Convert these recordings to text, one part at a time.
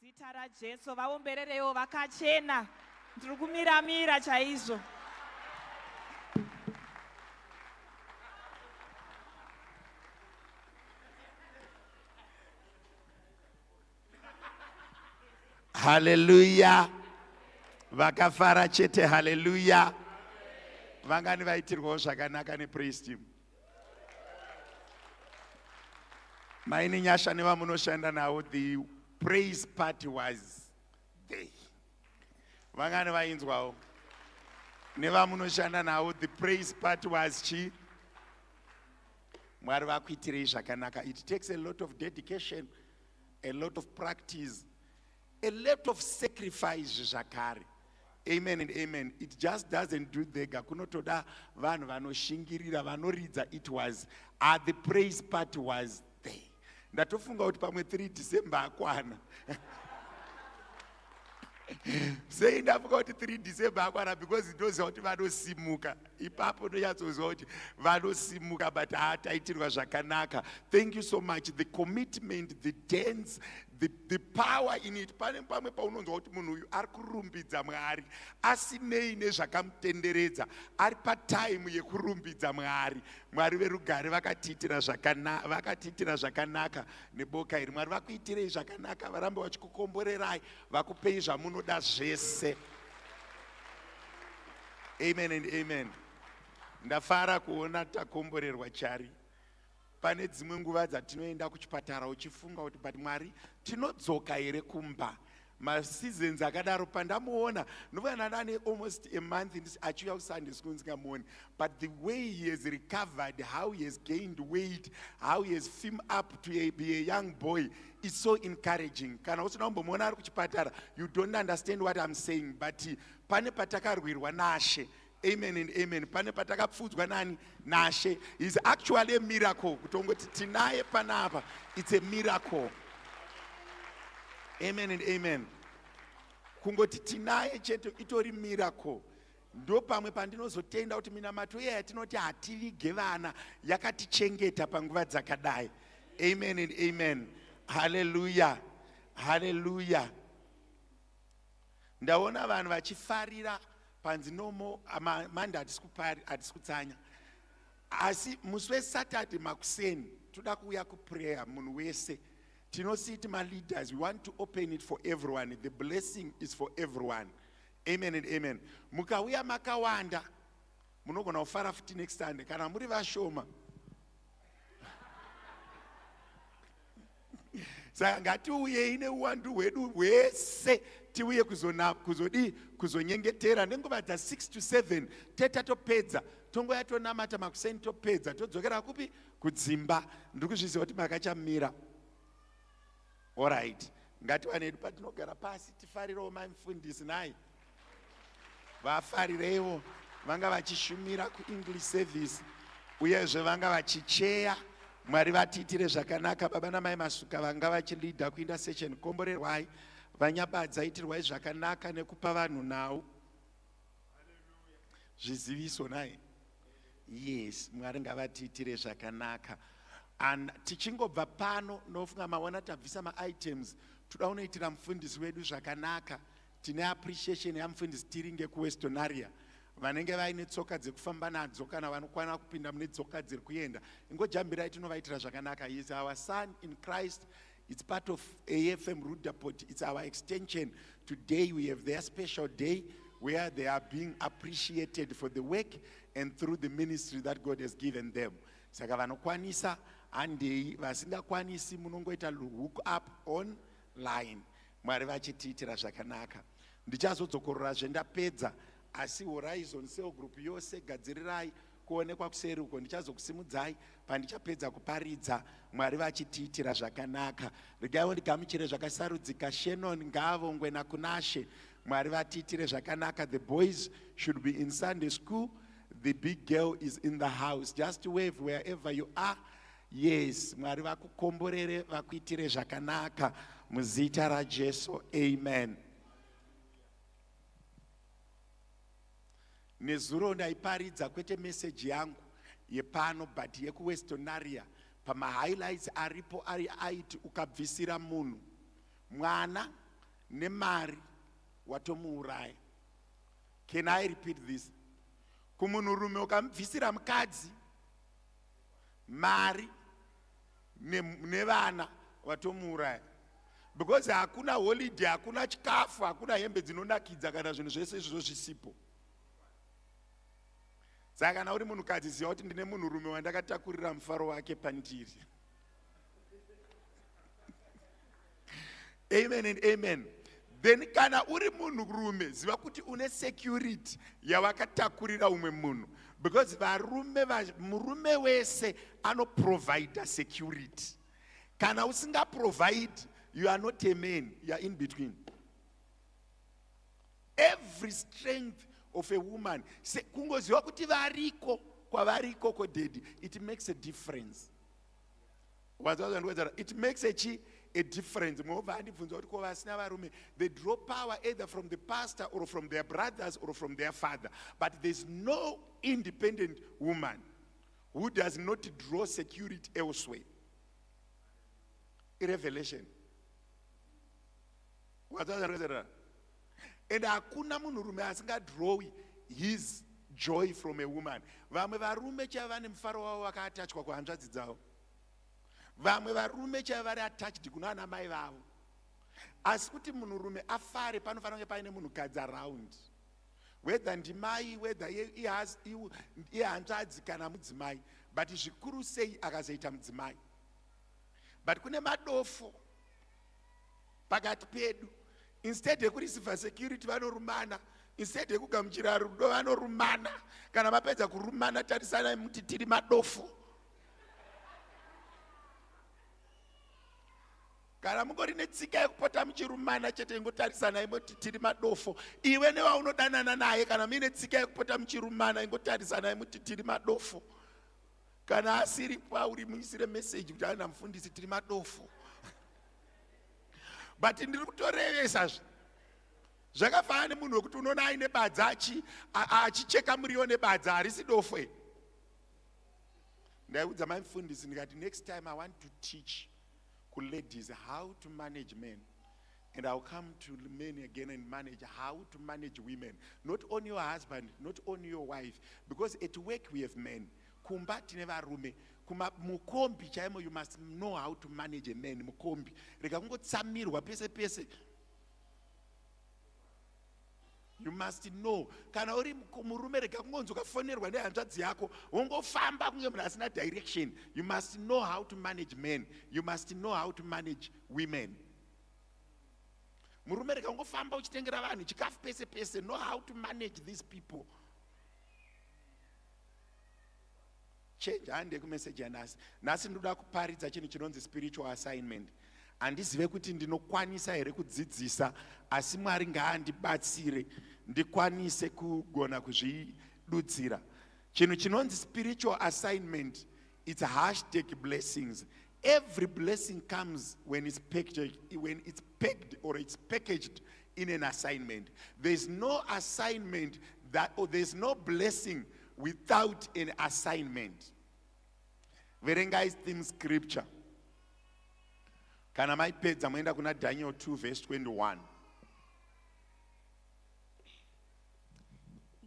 Muzita raJesu vaombererewo vakachena. Ndiri kumira chaizvo. Hallelujah. Vakafara chete, hallelujah. Vangani vaitirwawo zvakanaka nepraise team. Maini nyasha nevamunoshanda navo, the praise party was there. Vangani vainzwawo nevamunoshanda navo, the praise party was chi. Mwari vakuitirei zvakanaka. It takes a lot of dedication, a lot of practice, a lot of sacrifice zvakare. Amen and amen. It just doesn't do dega. Kunotoda vanhu vanoshingirira vanoridza. It was the praise part was there. Ndatofunga kuti pamwe 3 December akwana. Say ndafunga kuti 3 December akwana because it was kuti vanosimuka. Ipapo ndoyatsozwa kuti vanosimuka but ataitirwa zvakanaka. Thank you so much. The commitment, the dance, the power in it. Pane pamwe paunonzwa kuti munhu uyu ari kurumbidza Mwari asinei nezvakamutenderedza, ari patime yekurumbidza Mwari. Mwari verugare vakatiitira zvakanaka neboka iri. Mwari vakuitirei zvakanaka, varambe vachikukomborerai, vakupei zvamunoda zvese. Amen and amen. Ndafara kuona takomborerwa chari. Pane dzimwe nguva dzatinoenda kuchipatara uchifunga kuti but Mwari tinodzoka here kumba. Maseasons akadaro pandamuona ndovana nane almost a month achiuya kuSunday school ndingamuoni, but the way he has recovered, how he has gained weight, how he has firmed up to be a young boy is so encouraging. Kana usina kumbomuona ari kuchipatara, you don't understand what I'm saying, but pane patakarwirwa naShe. Amen and amen. Pane patakapfudzwa nani naShe is actually a miracle. Kutongoti tinaye panapa, it's a miracle. Amen and amen. Kungoti tinaye chete itori miracle. Ndo pamwe pandinozotenda kuti minamato iya yatinoti hativige vana yakatichengeta panguva dzakadai. Amen and amen. Hallelujah. Hallelujah. Ndaona vanhu vachifarira panzi nomo amanda hatisi kutsanya. Asi musi weSaturday makuseni toda kuuya kuprayer munhu wese. Tinositi my leaders, we want to open it for everyone. The blessing is for everyone. Amen and amen. Mukauya makawanda munogona kufara futi next Sunday. Kana muri vashoma saka ngatiuye ine uwandu hwedu hwese, tiuye kuzonyengetera nenguva dza 6 to 7 teta topedza tongoya tonamata makuseni topedza todzokera kupi kudzimba. Ndiri kuzviziva kuti makachamira. Alright, ngatiwane hedu patinogara pasi tifarirewo mafundisi naye vafarirewo, vanga vachishumira kuEnglish service uyezve vanga vachicheya. Mwari vatiitire zvakanaka. Baba namai masuka vanga vachilidha kuinda session, komborerwai, vanyabadza itirwai zvakanaka nekupa vanhu nhau zviziviso naye. Yes, Mwari ngavatiitire zvakanaka. And tichingobva pano nofunga maona tabvisa ma-items, toda unoitira mufundisi wedu zvakanaka. Tine appreciation yamufundisi tiri ngekuwestern area vanenge vaine tsoka dzekufamba nadzo kana vanokwana kupinda mune tsoka dziri kuenda. Ingojambirai tinovaitira zvakanaka. He is our son in Christ. It's part of AFM Rudaport. It's our extension. Today we have their special day where they are being appreciated for the work and through the ministry that God has given them. Saka vanokwanisa handei, vasingakwanisi munongoita hook up online. Mwari vachitiitira zvakanaka. Ndichazodzokorora zvendapedza, asi Horizon Cell Group yose gadzirirai kuonekwa kuseri uko. Ndichazokusimudzai pandichapedza kuparidza. Mwari vachitiitira zvakanaka. Regaiwo ndigamuchire zvakasarudzika. Shannon ngaavongwe nakunashe. Mwari vatiitire zvakanaka. The boys should be in Sunday school. The big girl is in the house. Just wave wherever you are. Yes, Mwari vakukomborere, vakuitire zvakanaka muzita raJesu. Amen. Nezuro ndaiparidza kwete message yangu yepano but yekuwestern area. Pama highlights aripo ari aiti ukabvisira munhu mwana nemari watomuuraya. Can I repeat this? Kumunhurume ukamubvisira mukadzi, mari nevana watomuuraya. Because hakuna holiday, hakuna chikafu, hakuna hembe dzinonakidza kana zvinhu zvese izvozvo zvisipo. Saka kana uri munhukadzi ziva kuti ndine munhurume wandakatakurira mufaro wake pandiri. Amen and amen. Then kana uri munhurume ziva kuti une security yawakatakurira umwe munhu. Because murume wese anoprovide security. Kana usinga provide, you are not a man, you are in between. Every strength of a woman, kungoziva kuti variko kwavariko kodedi, it makes a difference. It makes a difference. They draw power either from the pastor or from their brothers or from their father. But there's no independent woman who does not draw security elsewhere. A revelation. And hakuna munhurume asinga draw his joy from a woman. Vamwe varume chava nemufaro wavo vakatachwa kuhanzvadzi dzavo. Vamwe varume chava vari attached kuna ana mai vavo. Asi kuti munhurume afare panofanira kunge paine munhukadzi around. Whether ndimai, whether ihanzvadzi kana mudzimai. But zvikuru sei akazoita mudzimai. But kune madofo pakati pedu. Instead yekureceive security vanorumana, instead yekugamuchira rudo vanorumana. Kana vapedza kurumana tarisana muti tiri madofo. Kana mungori netsika yekupota muchirumana chete ingotarisana imoti tiri madofo. Iwe nevaunodanana naye kana muine tsika yekupota muchirumana ingotarisana imoti tiri madofo. Kana asiri pauri muisire message kuti ana mufundisi tiri madofo. But ndiri kutorevesa zvakafanana nemunhu wekuti unoona aine badza achicheka muriwo nebadza harisi dofo. Ndaiudza mufundisi ndikati next time I want to teach ladies how to manage men, and I'll come to men again and manage how to manage women, not only your husband, not only your wife, because at work we have men. Kumbati nevarume mukombi chaimo, you must know how to manage a man. Mukombi rega kungotsamirwa pese pese. You must know. Kana uri murume rega kungonzi ukafonerwa nehanzvadzi yako wongofamba kunge munhu asina direction. You must know how to manage men. You must know how to manage women. Murume rega kungofamba uchitengera vanhu chikafu pese pese. Know how to manage these people. Change hande kumessage yanasi. Nasi ndoda kuparidza chinhu chinonzi spiritual assignment. Handizive kuti ndinokwanisa here kudzidzisa, asi Mwari ngaandibatsire ndikwanise kugona kuzvidudzira. Chinhu chinonzi spiritual assignment, it's #blessings. Every blessing comes when it's packed or it's packaged in an assignment. There's no assignment or there's no blessing without an assignment. Verengai theme scripture. Kana maipedza moenda kuna Daniel 2 verse 21.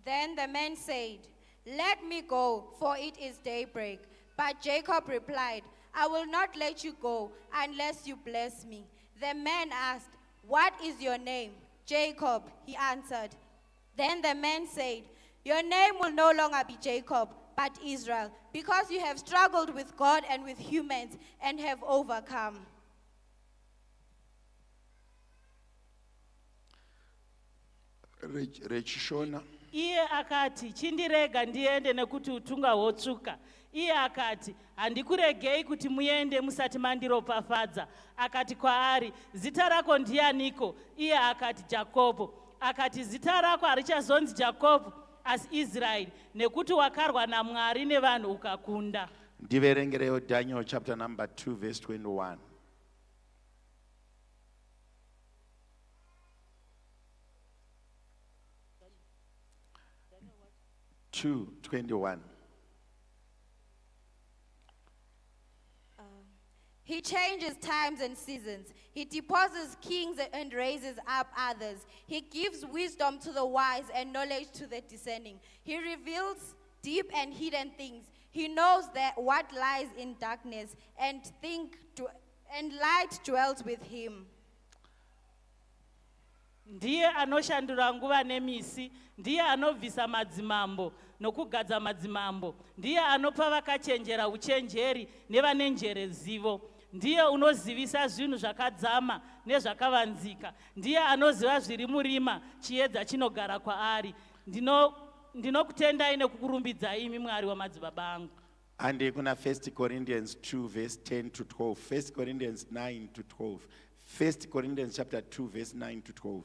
Then the man said, "Let me go, for it is daybreak." But Jacob replied, "I will not let you go unless you bless me." The man asked, "What is your name?" "Jacob," he answered. Then the man said, "Your name will no longer be Jacob, but Israel, because you have struggled with God and with humans and have overcome." Shona. Iye akati, "Chindirega ndiende nekuti utunga hwotsvuka." Iye akati, "Handikuregei kuti muende musati mandiropafadza." Akati kwaari, "Zita rako ndianiko?" Iye akati, "Jakobho." Akati, "Zita rako harichazonzi Jakobho, asi Israeri, nekuti wakarwa naMwari nevanhu ukakunda." Ndiverengereyo Daniel chapter number 2 verse 21. 2:21. He changes times and seasons. He deposes kings and raises up others. He gives wisdom to the wise and knowledge to the discerning. He reveals deep and hidden things. He knows that what lies in darkness, and light dwells with him. Ndiye anoshandura nguva nemisi, ndiye anobvisa madzimambo nokugadza madzimambo, ndiye anopa vakachenjera uchenjeri nevane njere zivo, ndiye unozivisa zvinhu zvakadzama nezvakavanzika, ndiye anoziva zviri murima, chiedza chinogara kwaari. Ndinokutendai nekukurumbidzai imi Mwari wamadzibaba angu. And kuna 1 Corinthians 2 verse 10 to 12, 1 Corinthians 9 to 12, 1 Corinthians chapter 2 verse 9 to 12.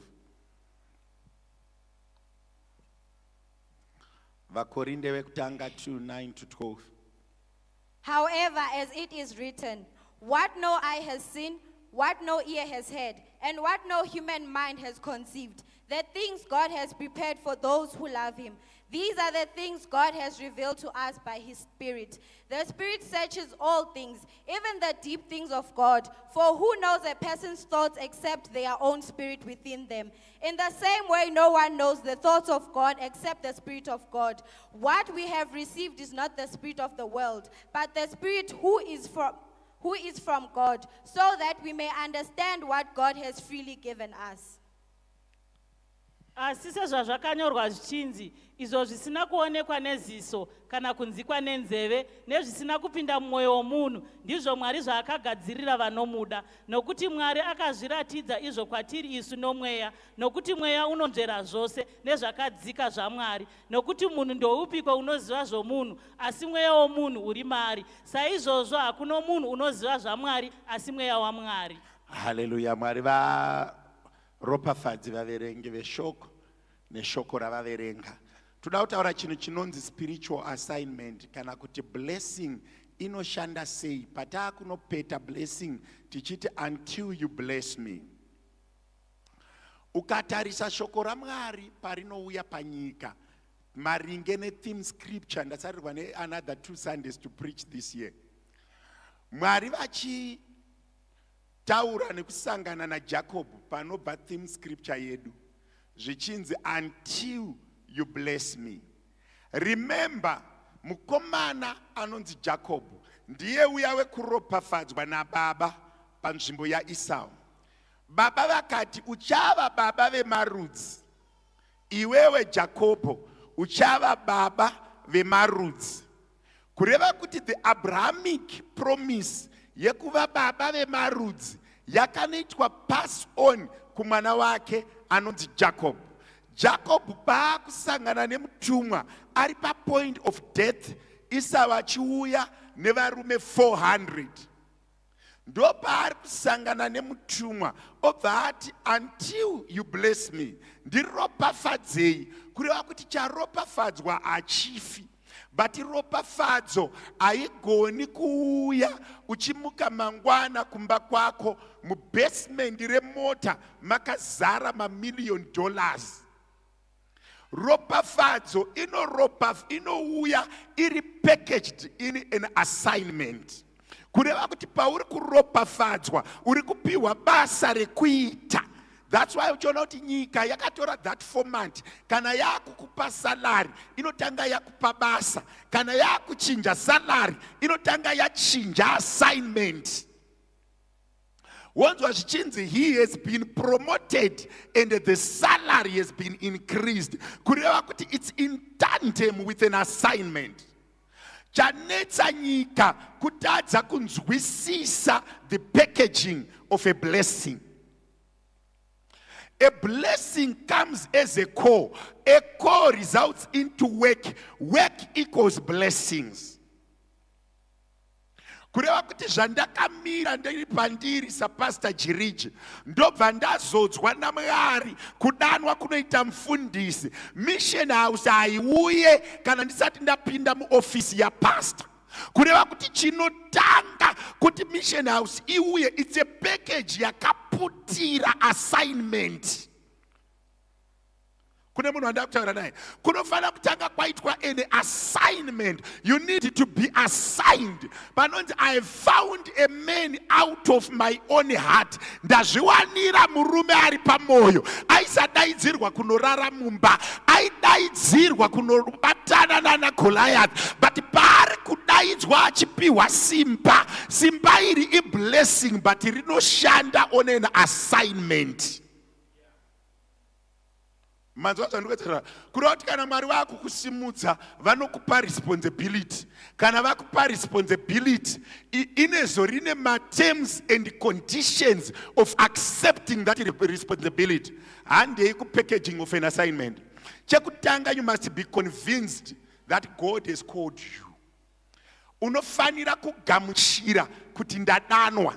Vakorinde vekutanga 2 9 to 12. However, as it is written, what no eye has seen, what no ear has heard, and what no human mind has conceived, the things God has prepared for those who love him. These are the things God has revealed to us by his Spirit. The Spirit searches all things, even the deep things of God. For who knows a person's thoughts except their own spirit within them? In the same way, no one knows the thoughts of God except the Spirit of God. What we have received is not the spirit of the world, but the Spirit who is from God, so that we may understand what God has freely given us. Asi sezvazvakanyorwa zvichinzi, izvo zvisina kuonekwa neziso kana kunzikwa nenzeve nezvisina kupinda mumwoyo womunhu, ndizvo Mwari zvaakagadzirira vanomuda. Nokuti Mwari akazviratidza izvo kwatiri isu nomweya, nokuti mweya unonzvera zvose nezvakadzika zvaMwari. Nokuti munhu ndoupiko unoziva zvomunhu, asi mweya womunhu uri maari. Saizvozvo hakuna munhu unoziva zvaMwari, asi mweya waMwari. Haleluya. Mwari ropafadzi vaverengi veshoko neshoko ravaverenga. Toda kutaura chinhu chinonzi spiritual assignment kana kuti blessing inoshanda sei. Pataakunopeta blessing tichiti until you bless me. Ukatarisa shoko raMwari parinouya panyika maringe ne-theme scripture, ndasarirwa ne-another 2 Sundays to preach this year. Mwari taura nekusangana naJacob panobva theme scripture yedu zvichinzi until you bless me. Remember, mukomana anonzi Jacob ndiye uya wekuropafadzwa nababa panzvimbo yaEsau. Baba vakati uchava baba vemarudzi, iwewe Jacobo uchava baba vemarudzi, kureva kuti the Abrahamic promise yekuva baba vemarudzi yakanoitwa pass on kumwana wake anonzi Jacob. Jacob paakusangana nemutumwa ari papoint of death, Esau achiuya nevarume 400, ndo paari kusangana nemutumwa obva ati until you bless me, ndiropafadzei, kureva kuti charopafadzwa hachifi. But ropafadzo haigoni kuuya uchimuka mangwana kumba kwako mubasement remota makazara $1,000,000. Ropafadzo inouya iri packaged in an assignment. Kureva kuti pauri kuropafadzwa uri kupiwa basa rekuita. That's why uchiona kuti nyika yakatora that format. Kana yakukupa salary inotanga yakupa basa, kana yakuchinja salary inotanga yachinja assignment. Wanzwa zvichinzi he has been promoted and the salary has been increased. Kureva kuti it's in tandem with an assignment. Chanetsa nyika kutadza kunzwisisa the packaging of a blessing. A blessing comes as a core. A core results into work. Work equals blessings. Kureva kuti zvandakamira ndiri pandiri saPastor Jiriji ndobva ndazodzwa naMwari kudanwa kunoita mufundisi. Mission house haiuye kana ndisati ndapinda muofisi yapastor. Kureva kuti chinotanga kuti mission house iuye, it's a package yakaputira assignment. Kune munhu wanda kutaura naye. Kunofanira kutanga kwaitwa an assignment. You need to be assigned. Panonzi, I found a man out of my own heart. Ndazviwanira murume ari pamoyo. Aisadaidzirwa kunorara mumba. Aidaidzirwa kunobatana nana Goliath. But pari kudaidzwa achipiwa simba. Simba iri a blessing, but rinoshanda on an assignment. Manzwa zvandikudzera kureva kuti kana Mwari vakukusimudza vanokupa responsibility. Kana vakupa responsibility inezorine terms and conditions of accepting that responsibility. Handei packaging of an assignment. Chekutanga, you must be convinced that God has called you. Unofanira kugamuchira kuti ndadanwa.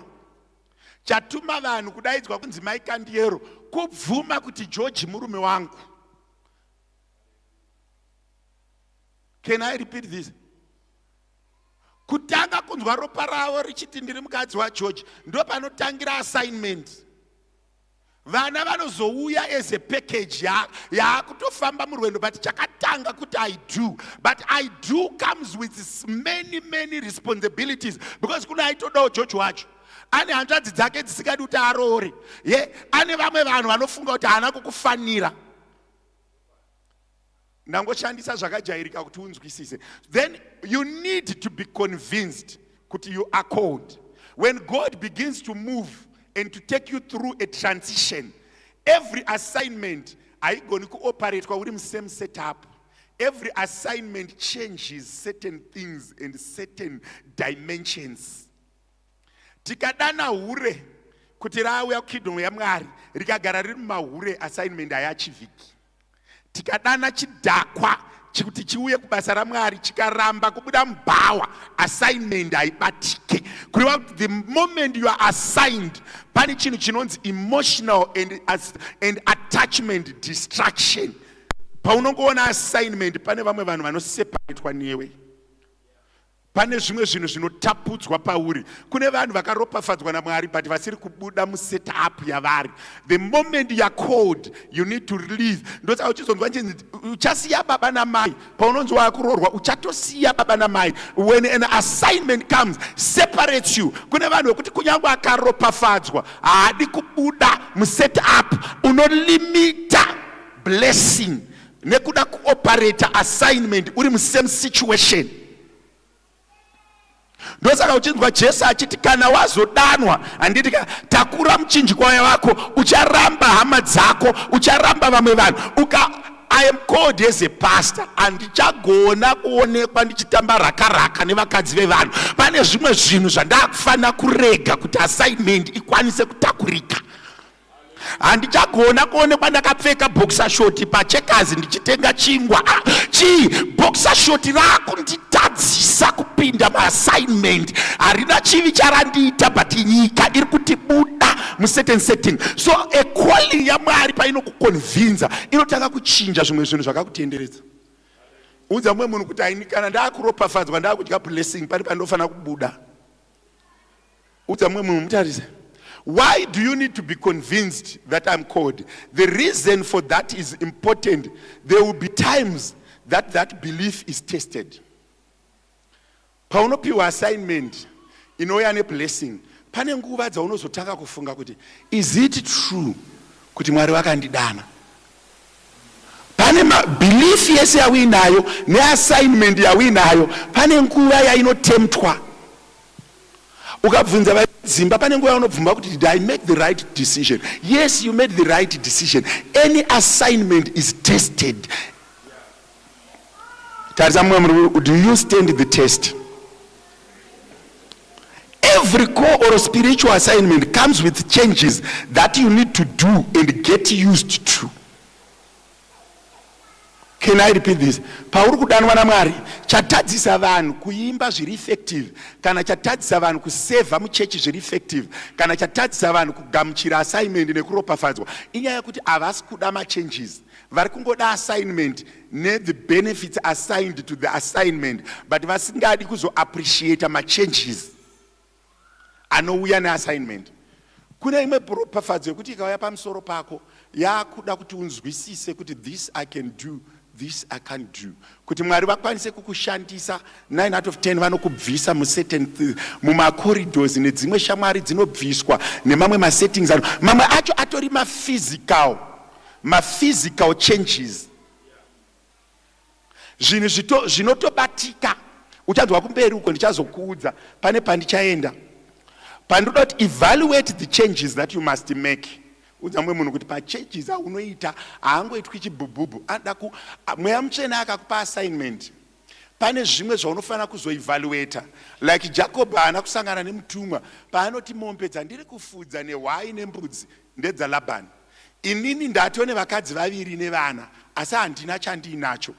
Chatuma vanhu kudaidzwa kunzi Mike Ndiero kubvuma kuti George murume wangu. Can I repeat this? Kutanga kunzwa ropa ravo richiti ndiri mukadzi waGeorge ndo panotangira assignment. Vana vanozouya as a package yaakutofamba murwendo, but chakatanga kuti I do. But I do comes with many responsibilities, because kuna aitodawo George wacho. Ane hanzvadzi dzake dzisikadi kuti aroore. Ane vamwe vanhu vanofunga kuti haana kukufanira. Nangoshandisa zvakajairika kuti unzwisise. Then you need to be convinced kuti you are called. When God begins to move and to take you through a transition, every assignment haigoni kuoperate uri same setup. Every assignment changes certain things and certain dimensions. Tikadana hure kuti rauya kukingdom yaMwari rikagara riri mumahure, assignment hayachivhiki. Tikadana chidhakwa chikuti chiuye kubasa raMwari chikaramba kubuda mubhawa, assignment haibatike. Kureva kuti the moment you are assigned, pane chinhu chinonzi emotional and attachment distraction. Paunongoona assignment, pane vamwe vanhu vanoseparatewa newe. Pane zvimwe zvinhu zvinotapudzwa pauri. Kune vanhu vakaropafadzwa naMwari but vasiri kubuda musetup yavari. The moment you are called, you need to release. Ndosaka uchizonzwa nchinzi uchasiya baba namai. Paunonzi wakuroorwa uchatosiya baba namai. When an assignment comes, separates you. Kune vanhu vekuti kunyange akaropafadzwa haadi kubuda musetup. Unolimita blessing nekuda kuoperate assignment uri musame situation. Ndosaka uchinzwa Jesu achiti kana wazodanwa, handiti takura muchinjikwa wako, ucharamba hama dzako, ucharamba vamwe vanhu. I am called as a pastor, handichagona kuonekwa ndichitamba rakaraka nevakadzi vevanhu. Pane zvimwe zvinhu zvandakufana kurega kuti assignment ikwanise kutakurika. Handichagona kuonekwa ndakapfeka boxer short pachekazi ndichitenga chingwa. Boxer short rakunditadzisa kupinda maassignment. Harina chivi charandiita, but nyika iri kuti buda mucertain setting. So a calling yaMwari painokuconvinza inotanga kuchinja zvimwe zvinhu zvakakutenderedza. Udza mumwe munhu kuti aini kana ndakuropafadzwa ndakudya blessing pari pandofana kubuda. Udza mumwe munhu mutarise. Why do you need to be convinced that I'm called? The reason for that is important. There will be times that belief is tested. Paunopiwa assignment inouya neblessing, pane nguva dzaunozotanga kufunga kuti is it true kuti Mwari vakandidana? Pane belief yese yawinayo neassignment yawinayo, pane nguva yainotemptwa. Ukabvunza vadzimba pane nguva yaunobvumba kuti did I make the right decision? Yes, you made the right decision. Any assignment is tested. Do you stand the test? Every core or spiritual assignment comes with changes that you need to do and get used to. Can I repeat this? Pauri kudanwa naMwari, chatadzisa vanhu kuimba zviri effective, kana chatadzisa vanhu kuseva muchechi zviri effective, kana chatadzisa vanhu kugamuchira assignment nekuropafadzwa, inyaya kuti havasi kuda machanges. Vari kungoda assignment the benefits assigned to the assignment, but vasingadi kuzo appreciate machanges anouya neassignment. kune imwe ropafadzo yekuti ikauya pamusoro pako yakuda kuti unzwisise kuti this I can do, this I can't do, kuti Mwari vakwanise kukushandisa. 9 out of 10 vanokubvisa mumacorridors nedzimwe shamwari dzinobviswa nemamwe masettings ano, mamwe acho atori maphysical changes, zvinhu zvinotobatika. Uchanzwa kumberi uko ndichazokuudza pane pandichaenda pandoda kuti evaluate the changes that you must make. Udza mumwe munhu kuti pachanges aunoita haangoitwi chibhubhubhu, anoda mweya mutsvene akakupa assignment, pane zvimwe zvaunofanira kuzoevaluata. Like Jacob haana kusangana nemutumwa paanoti mombe dzandiri kufudza nehwai nembudzi ndedzaLabhani, inini ndato nevakadzi vaviri nevana asi handina chandiinacho.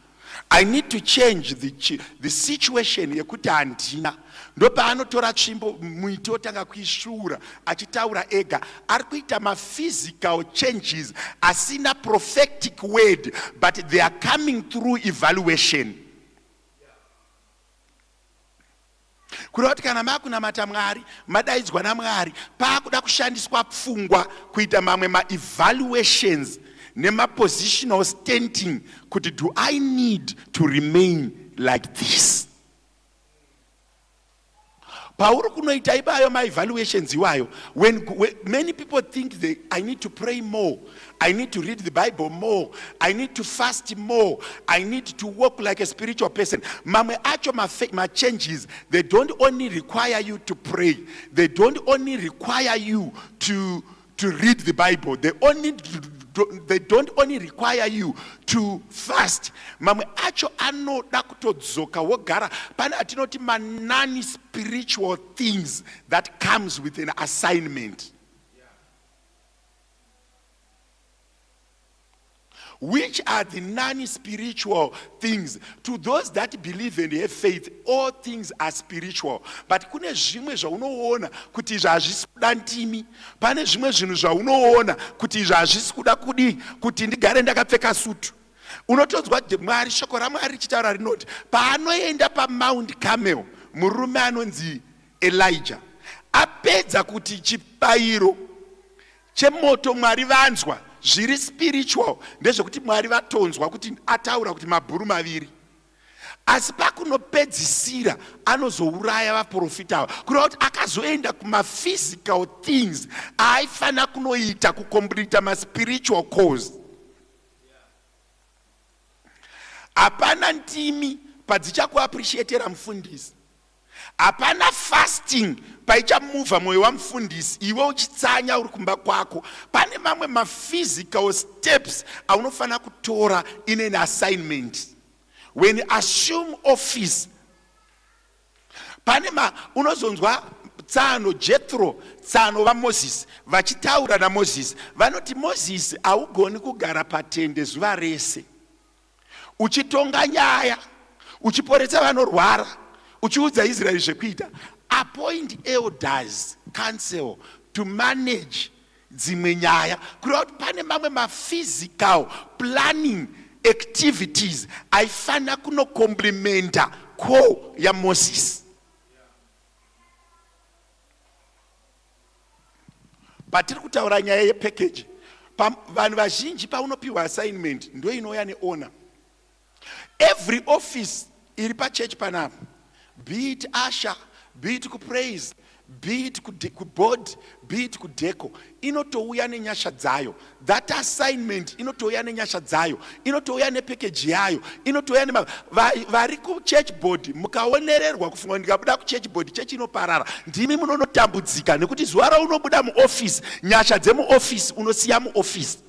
I need to change the situation yekuti handina. Ndo paanotora tsvimbo muiti otanga kuishura achitaura ega. Ari kuita physical changes asina prophetic word, but they are coming through evaluation. Kureva kuti kana makunamata Mwari, madaidzwa naMwari, paakuda kushandiswa pfungwa kuita mamwe ma-evaluations nema-positional standing kuti do I need to remain like this? Pauri kunoita ibayo ma-evaluations iwayo, when many people think I need to pray more, I need to read the Bible more, I need to fast more, I need to walk like a spiritual person. Mamwe acho ma changes, they don't only require you to pray, they don't only require you to read the Bible, they don't only require you to fast. Mamwe acho anoda kutodzoka wogara pane atinoti non-spiritual things that comes with an assignment. Which are the non-spiritual things? To those that believe and have faith, all things are spiritual. But kune zvimwe zvaunoona kuti zvazvisi kuda ndimi, pane zvimwe zvinhu zvaunoona kuti zvazvisi kuda kuti ndigare ndakapfeka sutu. Unotonzwa Mwari, shoko raMwari richitaura rinoti paanoenda paMount Carmel, murume anonzi Elijah apedza kuti chibayiro chemoto Mwari vanzwa, zviri spiritual ndezvekuti Mwari vatonzwa kuti ataura kuti mabhuru maviri, asi pakunopedzisira anozouraya vaprofita ava, kureva kuti akazoenda kuma-physical things aifana kunoita kukomplita ma-spiritual cause. Hapana ndimi padzichakuappreciatera mufundisi, hapana fasting paichamuvha mwoyo wamufundisi iwe uchitsanya uri kumba kwako. Pane mamwe ma-physical steps aunofanira kutora in an assignment. When you assume office, pane unozonzwa tsano Jethro, tsano vaMoses vachitaura naMoses, vanoti Moses haugoni kugara patende zuva rese uchitonga nyaya, uchiporesa vanorwara, uchiudza Israeli zvekuita. Appoint elders, council to manage dzimwe nyaya. Kureva kuti pane mamwe ma-physical planning activities aifana kunokomplimenta call yaMoses. Patiri kutaura nyaya yepackage, vanhu vazhinji paunopiwa assignment ndo inouya neona. Every office iri pachurch panapa, be it usher, be it kupraise, be it kuboard, be it kudeco, inotouya nenyasha dzayo. That assignment inotouya nenyasha dzayo, inotouya nepackage yayo, inotouya vari kuchurch board mukaonererwa kufunga ndikabuda kuchurch board chechi inoparara, ndimi munonotambudzika nekuti zuva raunobuda muoffice, nyasha dzemuoffice unosiya muoffice.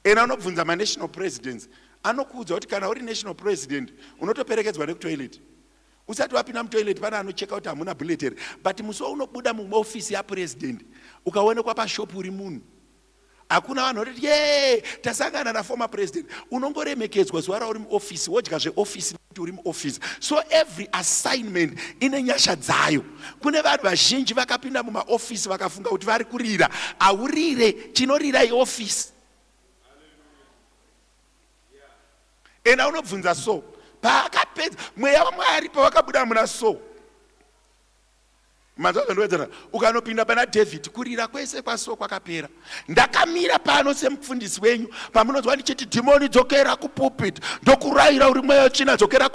Ena unobvunza ma-national presidents, anokuudza kuti kana uri national president unotoperekedzwa nekutoilet. Usati wapinda mutoilet pana anocheka kuti hamuna bullet here, but muso unobuda muoffice yapresident ukaonekwa pashopu uri munhu, hakuna vanhu kuti ye tasangana naformer president. Unongoremekedzwa zuva rauri muoffice, wodya zveoffice nekuti uri muoffice. So every assignment ine nyasha dzayo. Kune vanhu vazhinji vakapinda mumaoffice vakafunga kuti vari kurira, aurire chinorira ioffice. Ena unobvunza so paakapedza mweya waMwari pawakabuda muna so Mazvazvandowedzera ukanopinda pana David kurira kwese kwaso kwakapera. Ndakamira pano semufundisi wenyu pamunonzwa ndichiti dhimoni dzokera kupulpit ndokurayira uri mweya tsvina dzokera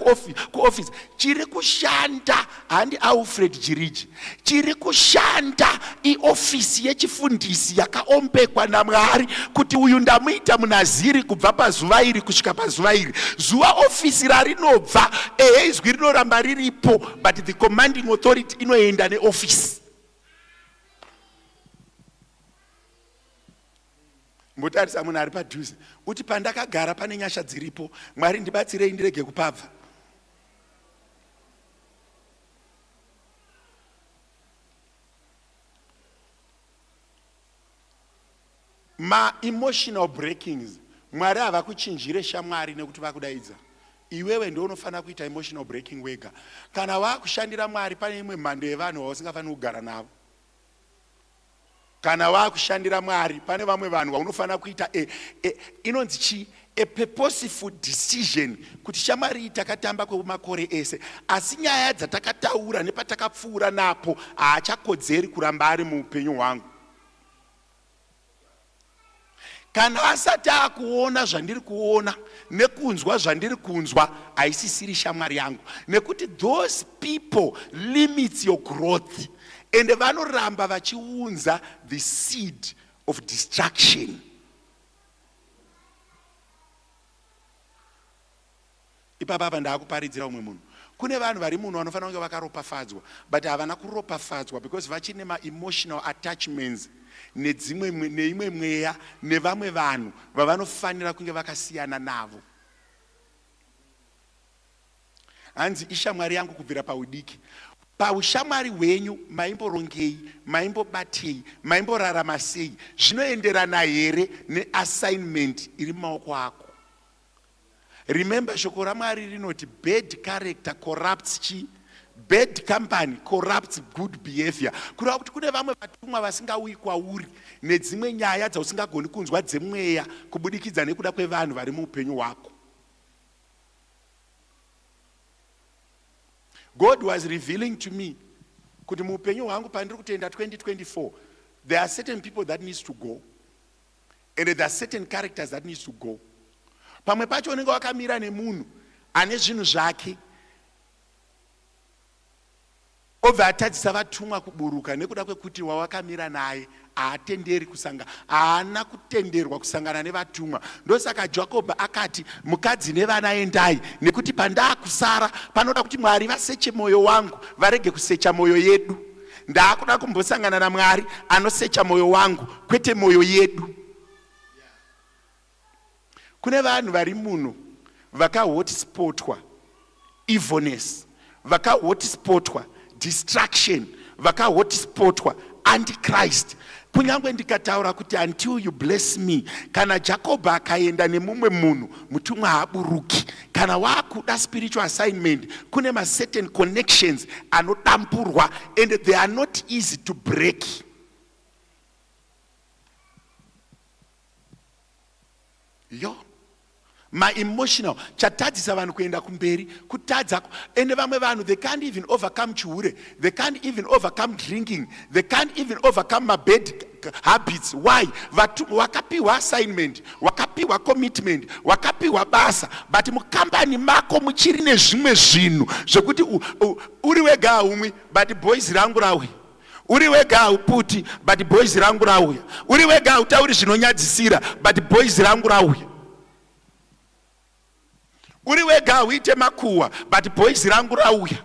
kuoffice. Chiri kushanda handi Alfred Jiriji. Chiri kushanda iofisi yechifundisi yakaombekwa naMwari kuti uyu ndamuita munaziri kubva pazuva iri kusvika pazuva iri. Zuva ofisi rarinobva izwi rinoramba riripo, but the commanding authority inoenda neofisi. Mbotarisa munhu ari padhuze uti pandakagara pane nyasha dziripo, Mwari ndibatsirei ndirege kupabva. Ma-emotional breakings, Mwari hava kuchinjire shamwari nekuti vakudaidza. Iwewe ndio unofanira kuita emotional breaking wega. Kana wakushandira Mwari pane imwe mhando yevanhu vausingafani kugara navo. Kana wakushandira Mwari pane vamwe vanhu vaunofanira kuita inonzi chi a purposeful decision kuti shamwari takatamba kwemakore ese, asi nyaya dzatakataura nepatakapfuura napo haachakodzeri kuramba ari muupenyu hwangu. Kana asati akuona zvandiri kuona nekunzwa zvandiri kunzwa, haisisiri shamwari yangu. Nekuti those people limits your growth, and vanoramba vachiunza the seed of destruction. Ipapa ndakuparidzira umwe munhu. Kune vanhu vari muno vanofanira kunge vakaropafadzwa, but havana kuropafadzwa because vachine ma-emotional attachments neimwe mweya nevamwe vanhu vavanofanira kunge vakasiyana navo. Hanzi ishamwari yangu kubvira paudiki. Paushamwari hwenyu maimborongei, maimbobatei, maimborarama sei, zvinoenderana here neassignment iri mumaoko ako. Remember, shoko raMwari rinoti bad character corrupts chi, bad company corrupts good behavior. Kureva kuti kune vamwe vatumwa vasingauyi kwauri nedzimwe nyaya dzausingagoni kunzwa dzemweya kubudikidza nekuda kwevanhu vari muupenyu hwako. God was revealing to me kuti muupenyu hwangu pandiri kutoenda 2024, there are certain people that needs to go, and there are certain characters that needs to go. Pamwe pacho unenge wakamira nemunhu ane zvinhu zvake obva atadzisa vatumwa kuburuka nekuda kwekuti wawakamira naye haana kutenderwa kusangana nevatumwa. Ndosaka Jacob akati mukadzi nevana endai, nekuti pandakusara panoda kuti Mwari vaseche mwoyo wangu varege kusecha mwoyo yedu. Ndakuda kumbosangana naMwari anosecha mwoyo wangu kwete mwoyo yedu. Kune vanhu vari muno vakahotspotwa evilness, vakahotspotwa distraction, vakahotspotwa antichrist. Kunyangwe ndikataura kuti until you bless me, kana Jacob akaenda nemumwe munhu mutumwa haaburuki. Kana wakuda spiritual assignment, kune ma certain connections anodampurwa, and they are not easy to break. Yo, my emotional chatadzisa vanhu kuenda kumberi kutadza, ende vamwe vanhu they can't even overcome chihure, they can't even overcome drinking, they can't even overcome my bad habits. Why? Wakapiwa assignment, wakapiwa commitment, wakapiwa basa, but mukambani mako muchiri nezvimwe zvinhu zvekuti uri wega haumwi but boys rangu rawe, uri wega hauputi but boys rangu rauya, uri wega hautauri zvinonyadzisira but boys rangu rauya, uri wega uite makuhwa but boys rangu rauya.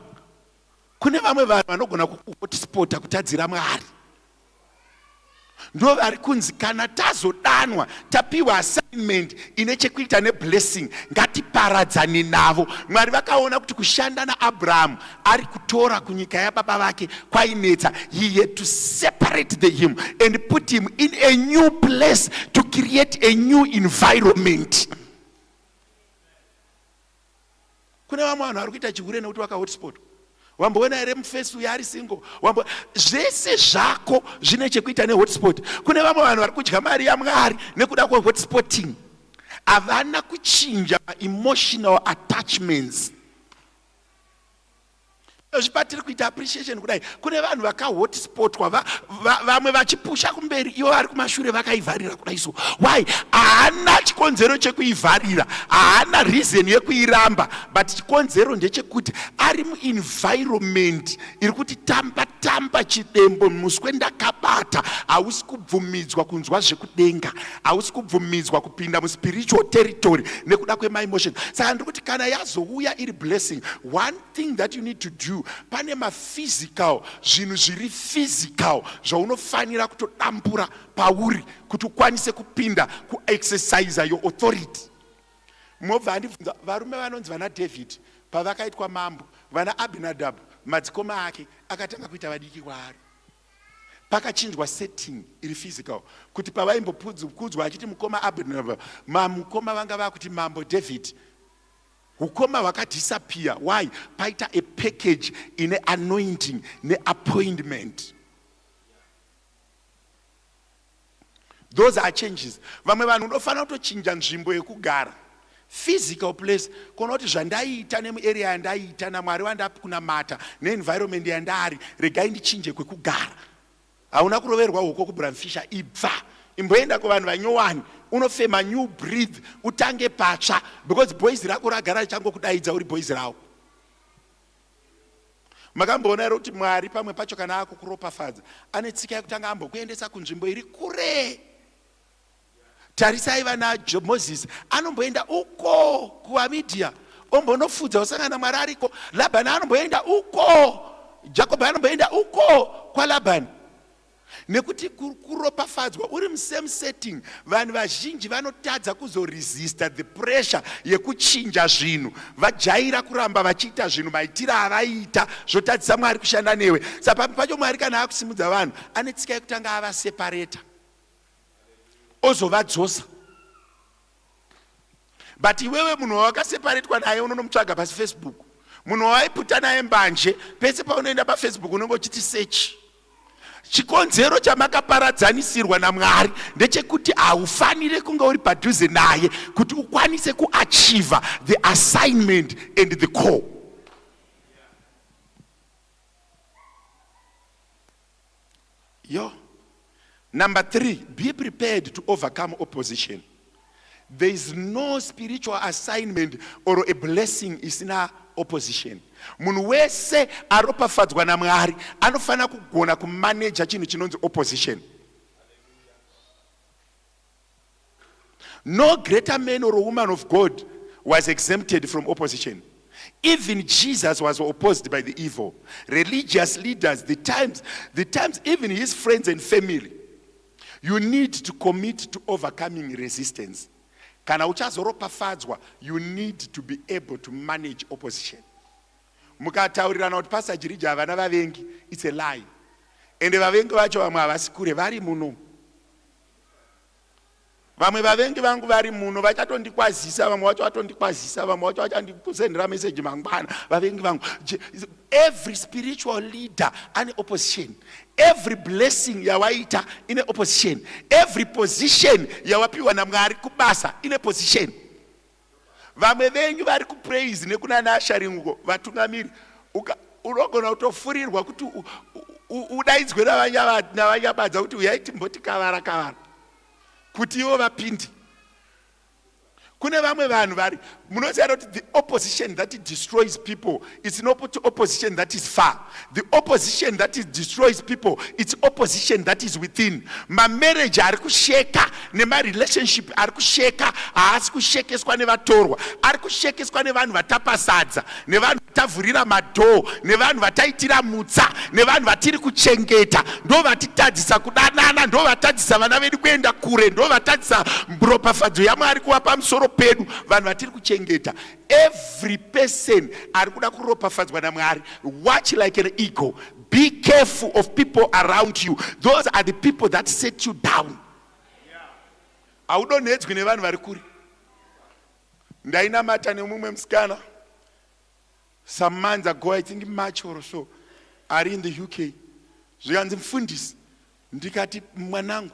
Kune vamwe vanhu vanogona kuhotspota kutadzira Mwari. Ndo vari kunzi kana tazodanwa tapiwa assignment ine chekuita neblessing, ngatiparadzane navo. Mwari vakaona kuti kushanda naAbraham ari kutora kunyika yababa vake kwainetsa, he had to separate him and put him in a new place to create a new environment. Kune vamwe vanhu vari kuita chihure nekuti vakahotspot. Wamboona here mufesi uyo ari single, zvese zvako zvine chekuita nehotspot. Kune vamwe vanhu vari kudya mari yaMwari nekuda kwehotspotting. Havana kuchinja emotional attachments. zvibatiri kuita appreciation kudai. Kune vanhu vakahotspotwa vamwe vachipusha kumberi ivo vari kumashure vakaivharira kudai. So why? Haana chikonzero chekuivharira, haana reason yekuiramba, but chikonzero ndechekuti ari muenvironment iri kuti tamba chidembo muswe ndakabata. Hausi kubvumidzwa kunzwa zvekudenga, hausi kubvumidzwa kupinda muspiritual territory nekuda kwemaemotion. Saka ndiri kuti kana yazouya iri blessing, one thing that you need to do, pane maphysical, zvinhu zviri physical zvaunofanira kutodambura pauri kuti ukwanise kupinda kuexercise your authority. Mobva andibvunza varume vanonzi vana David pavakaitwa mambo, vana Abinadab madzikoma ake akatanga kuita vadiki kwaari. Pakachinjwa setting iri physical kuti pavaimbokudzwa achiti mukoma Abinadab, mukoma vanga vakuti mambo David, ukoma hwakadisappear. Why? Paita a package ine anointing ne appointment. Those are changes. Vamwe vanhu unofanira kutochinja nzvimbo yekugara, physical place, kona kuti zvandaita nemuarea yandaita naMwari wandakunamata neenvironment yandari, regai ndichinje kwekugara. Hauna kuroverwa huko kuBramfisher, ibva imboenda kuvanhu vanyowani, unofema new breath, utange patsva, because boys rako ragara richangokudaidza uri boys rao. Makamboona ero kuti Mwari pamwe pacho kana akukuropafadza ane tsika yekutanga ambokuendesa kunzvimbo iri kure. Tarisai vana Moses anomboenda uko kuAmidia, ombonofudza usangana Mwari ariko. Labhani anomboenda uko, Jacob anomboenda uko kwaLabhani. Nekuti kuropafadzwa uri musame setting, vanhu vazhinji vanotadza kuzoresista the pressure yekuchinja zvinhu, vajaira kuramba vachiita zvinhu maitira avaita, zvotadzisa Mwari kushanda newe. Saka pacho Mwari kana akusimudza vanhu ane tsika yekutanga avaseparata ozovadzosa. But iwewe munhu wawakaseparatwa naye unonomutsvaga pasi Facebook, munhu wawaiputa naye mbanje, pese paunoenda paFacebook unongochiti search. Chikonzero chamakaparadzanisirwa naMwari ndechekuti haufanire kunge uri padhuze naye kuti ukwanise kuachieve the assignment and the call. Number 3, be prepared to overcome opposition. There is no spiritual assignment or a blessing is in our opposition. Munhu wese aropafadzwa naMwari anofana kugona kumanage chinhu chinonzi opposition. No greater man or woman of God was exempted from opposition. Even Jesus was opposed by the evil. Religious leaders, the times, even his friends and family. You need to commit to overcoming resistance. Kana uchazoropafadzwa, you need to be able to manage opposition. Mukataurirana kuti Pastor Jiriji havana vavengi, it's a lie. Ende vavengi vacho vamwe havasi kure, vari muno. Vamwe vavengi vangu vari muno, vachatondikazisa, vamwe vacho vatondikazisa, vamwe vacho vachandisendera message mangwana, vavengi vangu. Every spiritual leader ane opposition. Every blessing yawaita ine opposition. Every position yawapiwa naMwari kubasa ine position. Vamwe vengi vari kupraise nekuna nashari nguko vatungamiri unogona kutofurirwa kuti udaidzwe navanyabadza kuti uyaiti mboti kavara kuti ivo vapindi. Kune vamwe vanhu vari munoziva kuti the opposition that destroys people, it's not opposition that is far. The opposition that destroys people, it's opposition that is within. Marriage ari kusheka, relationship ari kusheka, haasi kushekeswa nevatorwa, ari kushekeswa nevanhu vatapasadza, nevanhu vatavhurira madhoo, nevanhu vataitira mutsa, nevanhu vatiri kuchengeta, ndo vatitadzisa kudanana, ndo vatadzisa vana vedu kuenda kure, ndo vatadzisa ropafadzo yaMwari kuvapa musoro pedu, vanhu vatiri kuchengeta. Every person ari kuda kuropafadzwa naMwari, watch like an eagle. Be careful of people around you. Those are the people that set you down. Audonedzwi nevanhu vari kure. Ndainamata nemumwe musikana some months ago, I think March or so, ari in the UK. Zvikanzi mufundisi, ndikati mwanangu,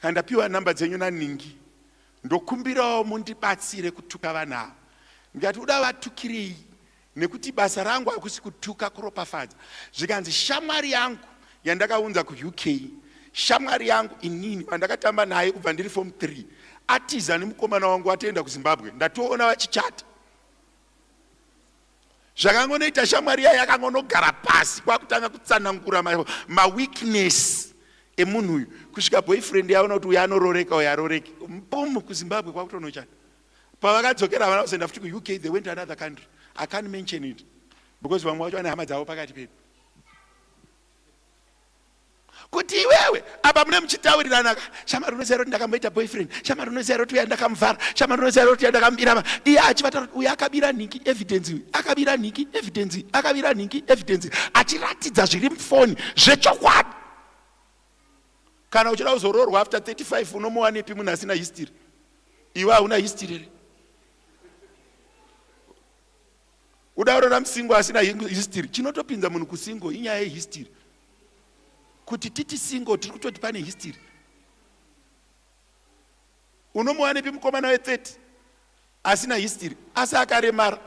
kandapiwa namba dzenyu naningi, ndokumbirawo mundibatsire kutuka vanhu ava. Ndikati uda vatukirei? nekuti basa rangu hakusi kutuka kuropafadza. Zvikanzi shamwari yangu yandakaunza kuUK, shamwari yangu inini vandakatamba naye kubva ndiri form 3, atiza nemukomana wangu atoenda kuZimbabwe, ndatoona vachichata. Zvakangonoita shamwari yayo yakangonogara pasi kwakutanga kutsanangura maweakness emunhu uyu, kusvika boyfriend yaona kuti uyu anororeka uyu aroreki, mpomu kuZimbabwe kwakutonochata. Pavakadzokera havana kuzoenda futi kuUK, they went to another country. I can't mention it because vamwe vacho vane hama dzavo pakati pedu. Kuti iwewe apa mune muchitaurirana, shamwari unoziva kuti ndakamboita boyfriend, shamwari unoziva kuti uya ndakamuvhara, shamwari unoziva kuti uya ndakamubira, iye achivata kuti uyu akabira nhingi evidence, uyu akabira nhingi evidence, akabira nhingi evidence, achiratidza zviri mufoni zvechokwadi. Kana uchida kuzoroorwa after 35 unomuwanepi munhu asina history? Iwe hauna history here. Udaurora musingo asina history, chinotopinza munhu kusingo inyaya yehistory. Kuti titi singo tiri kutoti pane history. Unomuwanepi mukomana we30 asina history, asi akaremara?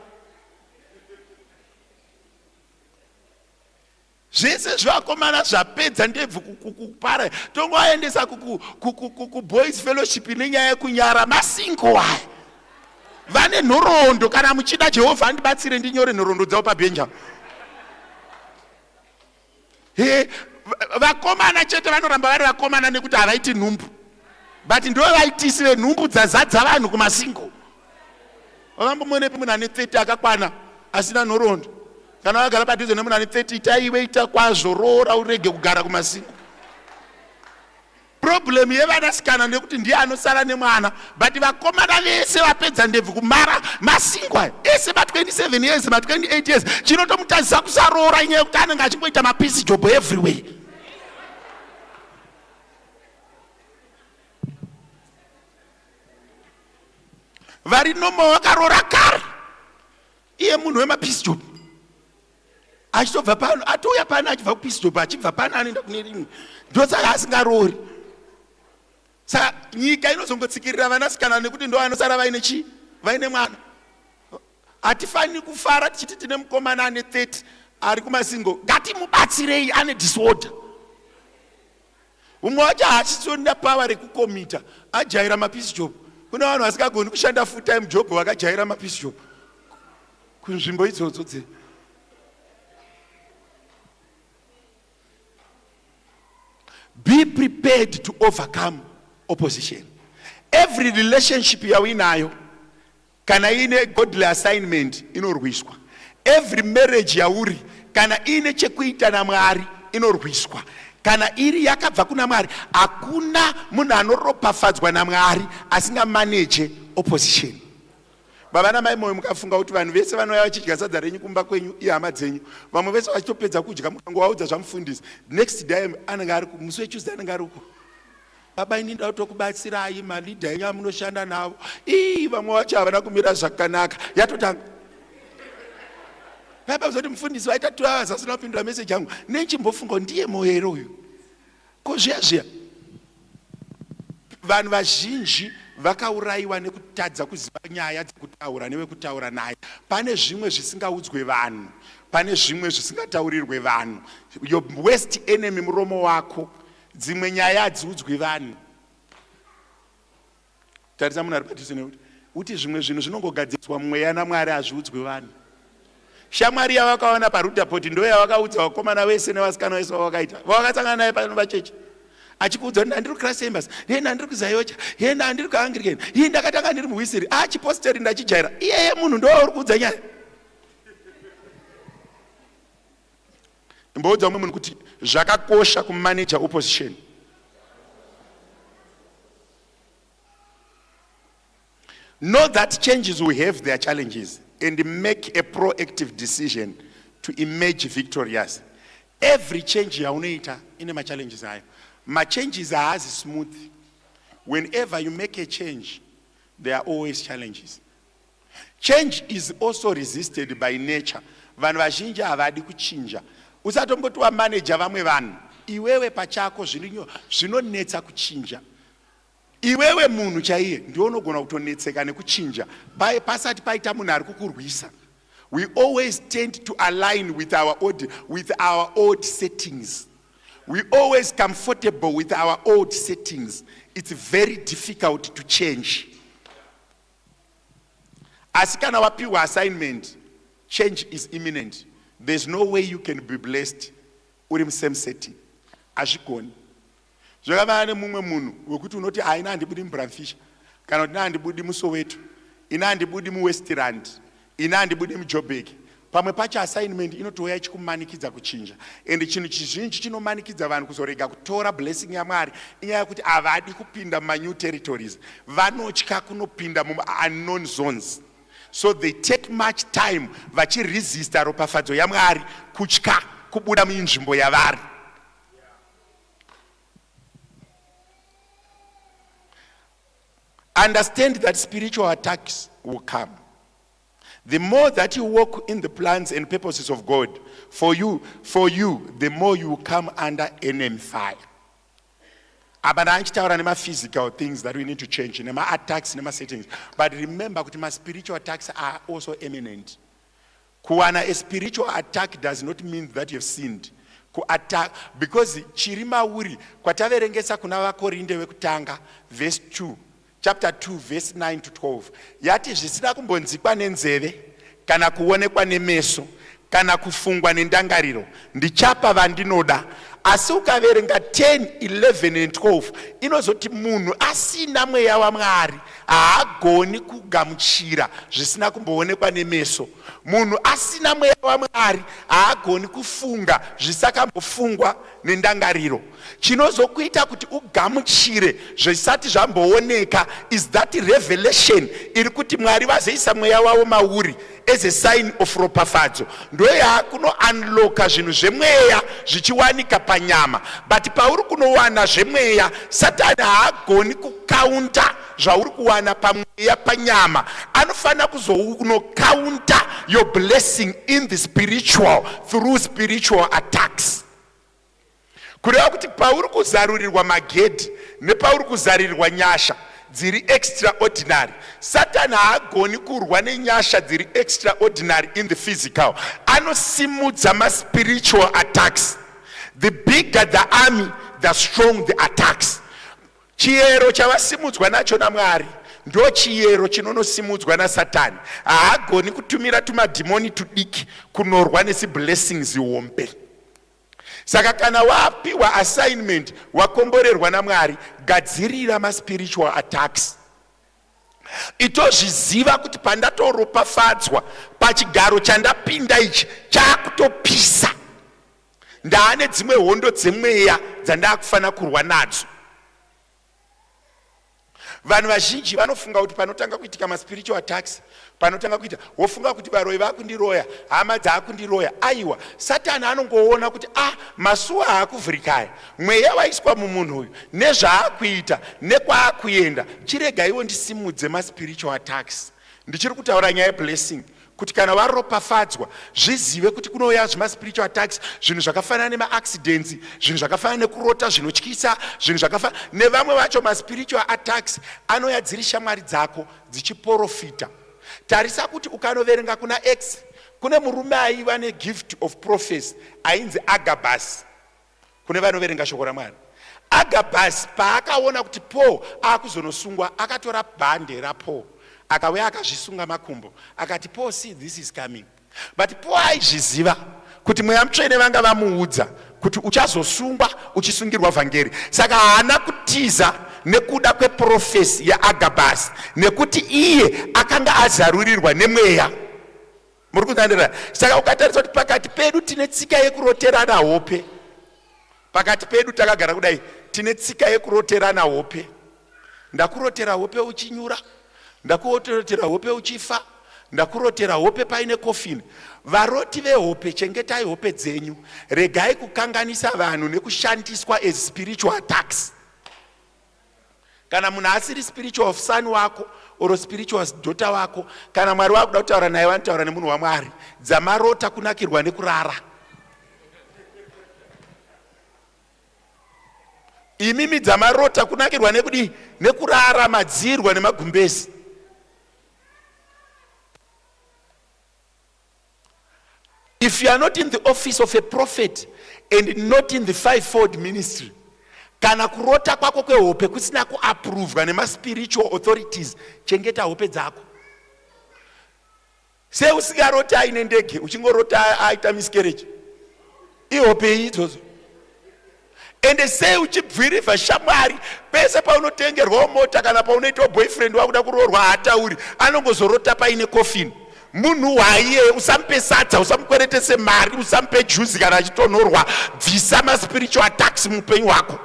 Zvese zvakomana zvapedza ndebvu kupara, tongoaendesa kuboys fellowship nenyaya yekunyara masingo aya. Vane nhoroondo, kana muchida Jehovha andibatsire ndinyore nhoroondo dzavo pabhenja. Vakomana chete vanoramba vari vakomana nekuti havaiti nhumbu, but ndo vaitisi venhumbu dzazadza vanhu kumasingo. Vambomuonepi munhu ane 30 akakwana asina nhoroondo? Kana vagara padhuze nemunhu ane 30, itaiwe ita kwazvo, roora urege kugara kumasingo. Problem yevanasikana ndekuti ndiye anosara nemwana, but vakomana vese vapedza ndebvu kumara masingo aya ese ma27 years, ma28 years, chinotomutadzisa kusaroora inyaya yekuti anenge achimboita mapisi job everywhere. Vari nomo vakaroora kare, iye munhu wemapisi job. Achitobva pano atouya pano achibva kupisi job, achibva pano anoenda kune rimwe, ndosaka asingaroori. Saka nyika inozongotsikirira vanasikana nekuti ndo vanosara vaine mwana. Hatifani kufara tichiti tine mukomana ane 30 ari kumasingo, ngatimubatsirei, ane disorder. Umwe wacho hachitonda power rekukomita, ajaira mapisi job. Kuna vanhu vasingagoni kushanda full time job vakajaira mapisi job kunzvimbo idzodzo dze. Be prepared to overcome opposition. Every relationship yawinayo kana ine godly assignment inorwiswa. Every marriage yauri kana ine chekuita naMwari inorwiswa. Kana iri yakabva kuna Mwari, hakuna munhu anoropafadzwa naMwari asingamanage opposition. Baba namai moyo mukafunga kuti vanhu vese vanouya vachidya sadza renyu kumba kwenyu ihama dzenyu, vamwe vese vachitopedza kudya mukangovaudza zvamufundisi, next day anenge ari musi weTuesday anenge ari uko, baba ini ndoda kutokubatsirai malidha enyu amunoshanda navo, vamwe vacho havana kumira zvakanaka, yatotanga baba uzoti mufundisi waita 2 hours asina kupindura message yangu, nechimbofunga ndiye moyo uyu. Ko zviya vanhu vazhinji vakaurayiwa nekutadza kuziva nyaya dzekutaura nevekutaura naye. Pane zvimwe zvisingaudzwe vanhu, pane zvimwe zvisingataurirwe vanhu. Your worst enemy muromo wako. Dzimwe nyaya hadziudzwi vanhu. Tarisa munhu ari padhuze nekuti uti zvimwe zvinhu zvinongogadziriswa mweya naMwari, hazviudzwi vanhu. Shamwari yavakaona parudapoti ndo yavakaudza vakomana vese nevasikana vese vavakaita, vavakasangana naye pano pachechi achikuudza kuti ndandiri kuChrist Embassy, ndandiri kuZayocha, ndandiri kuAnglican, ndakatanga ndiri muWisiri, chiposteri ndachijaira. Iyeye munhu ndo uri kuudza nyaya. Imboudza mumwe munhu kuti zvakakosha kumanage opposition. Know that changes will have their challenges and make a proactive decision to emerge victorious. Every change yaunoita ine ma-challenges ayo. Ma-changes are as smooth. Whenever you make a change, there are always challenges. Change is also resisted by nature. Vanhu vazhinji havadi kuchinja. Usatomboti wamanager vamwe vanhu, iwewe pachako zvinonetsa kuchinja. Iwewe munhu chaiye ndiye unogona kutonetseka nekuchinja pasati paita munhu ari kukurwisa. We always tend to align with our old settings. We always comfortable with our old settings. It's very difficult to change. As kana wapiwa assignment, change is imminent. There's no way you can be blessed uri same setting. Ashikoni. Zvakavana mumwe munhu wekuti unoti haina handibudi muBramfisher kana kuti handibudi muSoweto, ina handibudi muWestland, ina handibudi muJoburg. Pamwe pacho assignment inotouya ichikumanikidza kuchinja. And chinhu chizhinji chinomanikidza vanhu kuzorega kutora blessing yaMwari inyaya yekuti havadi kupinda munew territories. Vanotya kunopinda unknown zones. So they take much time vachiresista ropafadzo yaMwari kutya kubuda munzvimbo yavari. Understand that spiritual attacks will come. The more that you walk in the plans and purposes of God for you, the more you will come under enemy fire. Abana physical things that we need to change, nema attacks, nema settings. But remember that my spiritual attacks are also imminent. Kuwana a spiritual attack does not mean that you have sinned. Ku attack because chirima uri kwataverengesa kuna vakorinde vekutanga verse 2. Chapter 2 verse 9 to 12. Yati zvisina kumbonzikwa nenzeve kana kuonekwa nemeso kana kufungwa nendangariro ndichapa vandinoda. Asi ukaverenga 10, 11 and 12 inozoti munhu asina mweya waMwari haagoni kugamuchira zvisina kumboonekwa nemeso. Munhu asina mweya waMwari haagoni kufunga zvisakambofungwa nendangariro. Chinozokuita kuti ugamuchire zvisati zvambooneka is that revelation iri kuti Mwari vazoisa mweya wavo mauri as a sign of ropafadzo. Ndoyakuno unlocka zvinhu zvemweya zvichiwanika panyama. But pauri kunowana zvemweya, Satani haagoni kukaunta zvauri kuwana pamweya panyama. Anofana kuzokunokaunta your blessing in the spiritual through spiritual attacks. Kureva kuti pauri kuzarurirwa magedhi nepauri kuzarurirwa nyasha dziri extraordinary, Satan haagoni kurwa nenyasha dziri extraordinary in the physical. Anosimudza ma spiritual attacks. The bigger the army, the strong the attacks. Chiero chavasimudzwa nacho naMwari ndo chiero chinonosimudzwa naSatani. Haagoni kutumira tumadhimoni tudiki kunorwa nesi blessings hombe. Saka kana wapiwa assignment wakomborerwa naMwari, gadzirira ma spiritual attacks. Itozviziva kuti pandatorofadzwa pachigaro chandapinda ichi chakutopisa. Ndaane dzimwe hondo dzemweya dzandakufana kurwa nadzo. Vanhu vazhinji vanofunga kuti panotanga kuitika ma spiritual attacks, panotanga kuita wofunga kuti varoyi vakundiroya, hama dzakundiroya. Aiwa, Satani anongoona kuti masuwa akuvhurikaya, mweya waiswa mumunhu uyu nezvaakuita nekwakuenda. Chirega iwo ndisimudze ma spiritual attacks. Ndichiri kutaura nyaya yeblessing kuti kana varopafadzwa zvizive kuti kunouya zvima spiritual attacks, zvinhu zvakafanana nema-accidents, zvinhu zvakafanana nekurota zvinotyisa, zvinhu zvakafanana nevamwe vacho ma-spiritual attacks anouya dziri shamwari dzako dzichiprofita. Tarisa kuti ukanoverenga kuna X, kune murume aiva negift of prophecy ainzi Agabus. Kune vanoverenga shoko raMwari. Agabus paakaona kuti Paul akuzonosungwa akatora bhande raPaul akauya akazvisunga makumbo akati Paul, see this is coming. But Paul aizviziva kuti mweya mutsvene vanga vamuudza kuti uchazosungwa uchisungirwa vhangeri. Saka haana kutiza nekuda kweprofesi yaAgabus nekuti iye akanga azarurirwa nemweya. Muri kunzwandirira? Saka ukatarisa kuti pakati pedu tine tsika yekuroterana hope. Pakati pedu takagara kudai tine tsika yekuroterana hope. Ndakurotera hope uchinyura, ndakurotera hope uchifa, ndakurotera hope paine coffin. Varoti vehope, chengetai hope dzenyu. Regai kukanganisa vanhu nekushandiswa as spiritual attacks. Kana munhu asiri spiritual son wako or spiritual daughter wako, kana Mwari wakuda kutaura naye vanotaura nemunhu waMwari, dzamarota kunakirwa nekurara. Imimi dzamarota kunakirwa nekudi nekurara, madzirwa nemagumbezi. If you are not in the office of a prophet and not in the fivefold ministry, kana kurota kwako kwehope kusina kuapprovwa nemaspiritual authorities, chengeta hope dzako. Se usingarota aine ndege, uchingorota aita miscarriage, ihope idzodzo. Ende sei uchibviriva shamwari pese paunotengerwa mota kana paunoita boyfriend wakuda kuroorwa hatauri, anongozorota paine coffin. Munhu waiye usampe sadza, usamukweretese mari, usampe juice kana achitonorwa. Bvisa maspiritual attacks muupenyu hwako.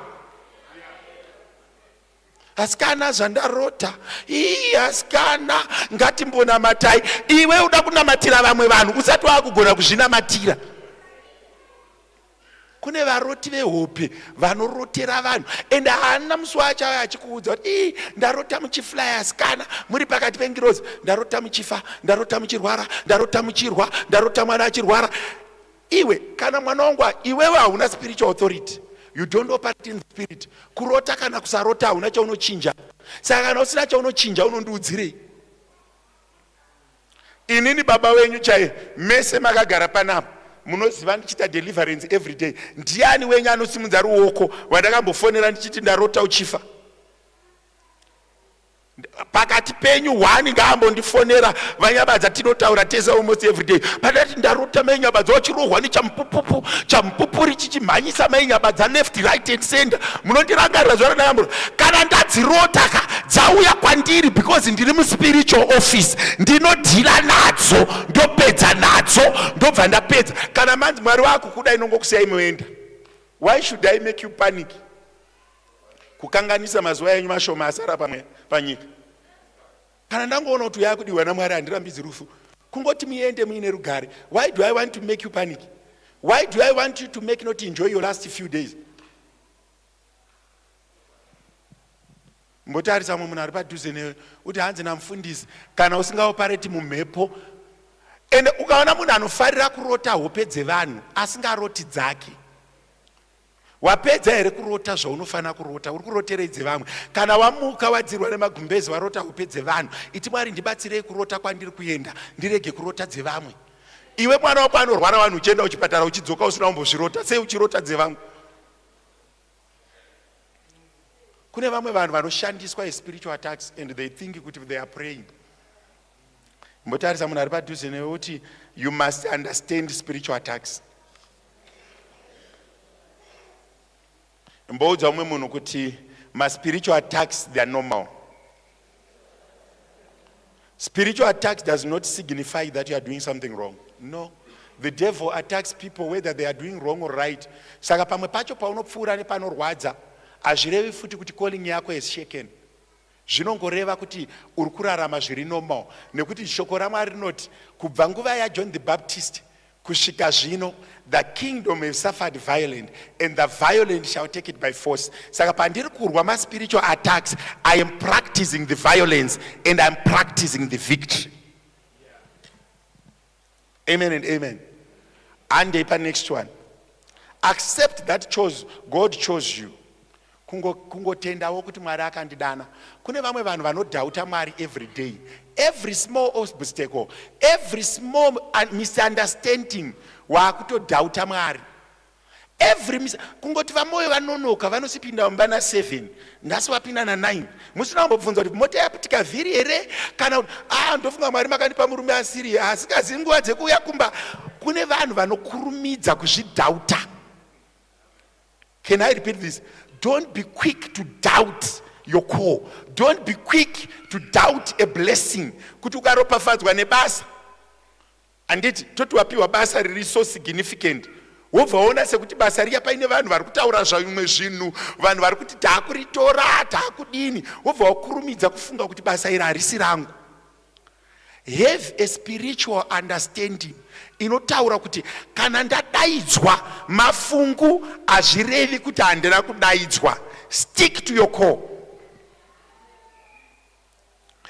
Asikana zvandarota, asikana ngatimbonamatai. Iwe uda kunamatira vamwe vanhu usati wakugona kuzvinamatira. Kune varoti vehope vanorotera vanhu, ende haana musi wacho achikuudza kuti ndarota muchifly asikana muri pakati pengirozi, ndarota muchifa, ndarota muchirwara, ndarota muchirwa, ndarota mwana achirwara. Iwe kana mwana wangu, iwewe hauna spiritual authority. You don't operate in the spirit. Kurota kana kusarota hauna chaunochinja. Saka kana usina chaunochinja unondiudzirei? Inini baba wenyu chaiye mese makagara panapa munoziva ndichita deliverance every day. Ndiani wenyu anosimudza ruoko wandakambofonera ndichiti ndarota uchifa? Pakati penyu wani ngaambondifonera vanyabadza tinotaura tese almost every day. Padati ndarota mainyabadza wachirohwa nechampupupu, champupuri chichimhanyisa mainyabadza left right and center. Munondirangarira zvaranambo. Kana ndadzirota dzauya kwandiri because ndiri muspiritual office, ndinodhila nadzo, ndopedza nadzo, ndobva ndapedza. Kana manzi mwari wako kuda inongokusiyai muenda. Why should I make you panic? Kukanganisa mazuva yenyu mashoma asara panyika. Kana ndangoona kuti yakudiwa naMwari handirambidzi rufu, kungoti muende muine rugare. Why do I want to make you panic? Why do I want you to make not enjoy your last few days? Mbotarisa munhu ari padhuze newe kuti hanzi namufundisi kana usingaopareti mumhepo. Ende ukaona munhu anofarira kurota hope dzevanhu asingaroti dzake, wapedza here kurota zvaunofana kurota? Uri kuroterei dzevamwe? Kana wamuka wadzirwa nemagumbezi warota hope dzevanhu, iti Mwari ndibatsirei kurota kwandiri kuenda, ndirege kurota dzevamwe. Iwe mwana wako anorwara vanhu uchienda uchipatara uchidzoka usina kumbozvirota, sei uchirota dzevamwe? Kune vamwe vanhu vanoshandiswa spiritual attacks and they think kuti they are praying. Mbotarisa munhu ari padhuze newe kuti you must understand spiritual attacks. Mboudza umwe munhu kuti my spiritual attacks, they are normal. Spiritual attacks does not signify that you are doing something wrong. No. The devil attacks people whether they are doing wrong or right. Saka pamwe pacho paunopfuura nepanorwadza, hazvirevi futi kuti calling yako is shaken. Zvinongoreva kuti uri kurarama zviri normal. Nekuti shoko raMwari rinoti kubva nguva yaJohn the Baptist kusvika zvino, the kingdom has suffered violence, and the violent shall take it by force. Saka pandiri kurwa ma spiritual attacks, I am practicing the violence and I am practicing the victory. Amen and amen. And the next one. Accept that God chose you. Kungotendawo kuti Mwari akandidana. Kune vamwe vanhu vanodhauta Mwari every day. Every small obstacle, every small misunderstanding, wakutodhauta Mwari. Kungoti vamoyo vanonoka vanosipinda mumbana 7 ndasi wapinda na 9. Musina kumbobvunza kuti mota yapitika vhiri here kana ndofunga Mwari makandipa murume asiri asikazivi nguva dzekuuya kumba. Kune vanhu vanokurumidza kuzvidhauta. Can I repeat this? Don't be quick to doubt your call. Don't be quick to doubt a blessing. Kuti ukaropafadzwa nebasa, anditi toti wapiwa basa riri so significant, wobvaona sekuti basa riya paine vanhu vari kutaura zvimwe zvinhu, vanhu vari kuti taakuritora taakudini, wobva wakurumidza kufunga kuti basa iri harisi rangu. Have a spiritual understanding inotaura kuti kana ndadaidzwa mafungu hazvirevi kuti handina kudaidzwa. Stick to your call.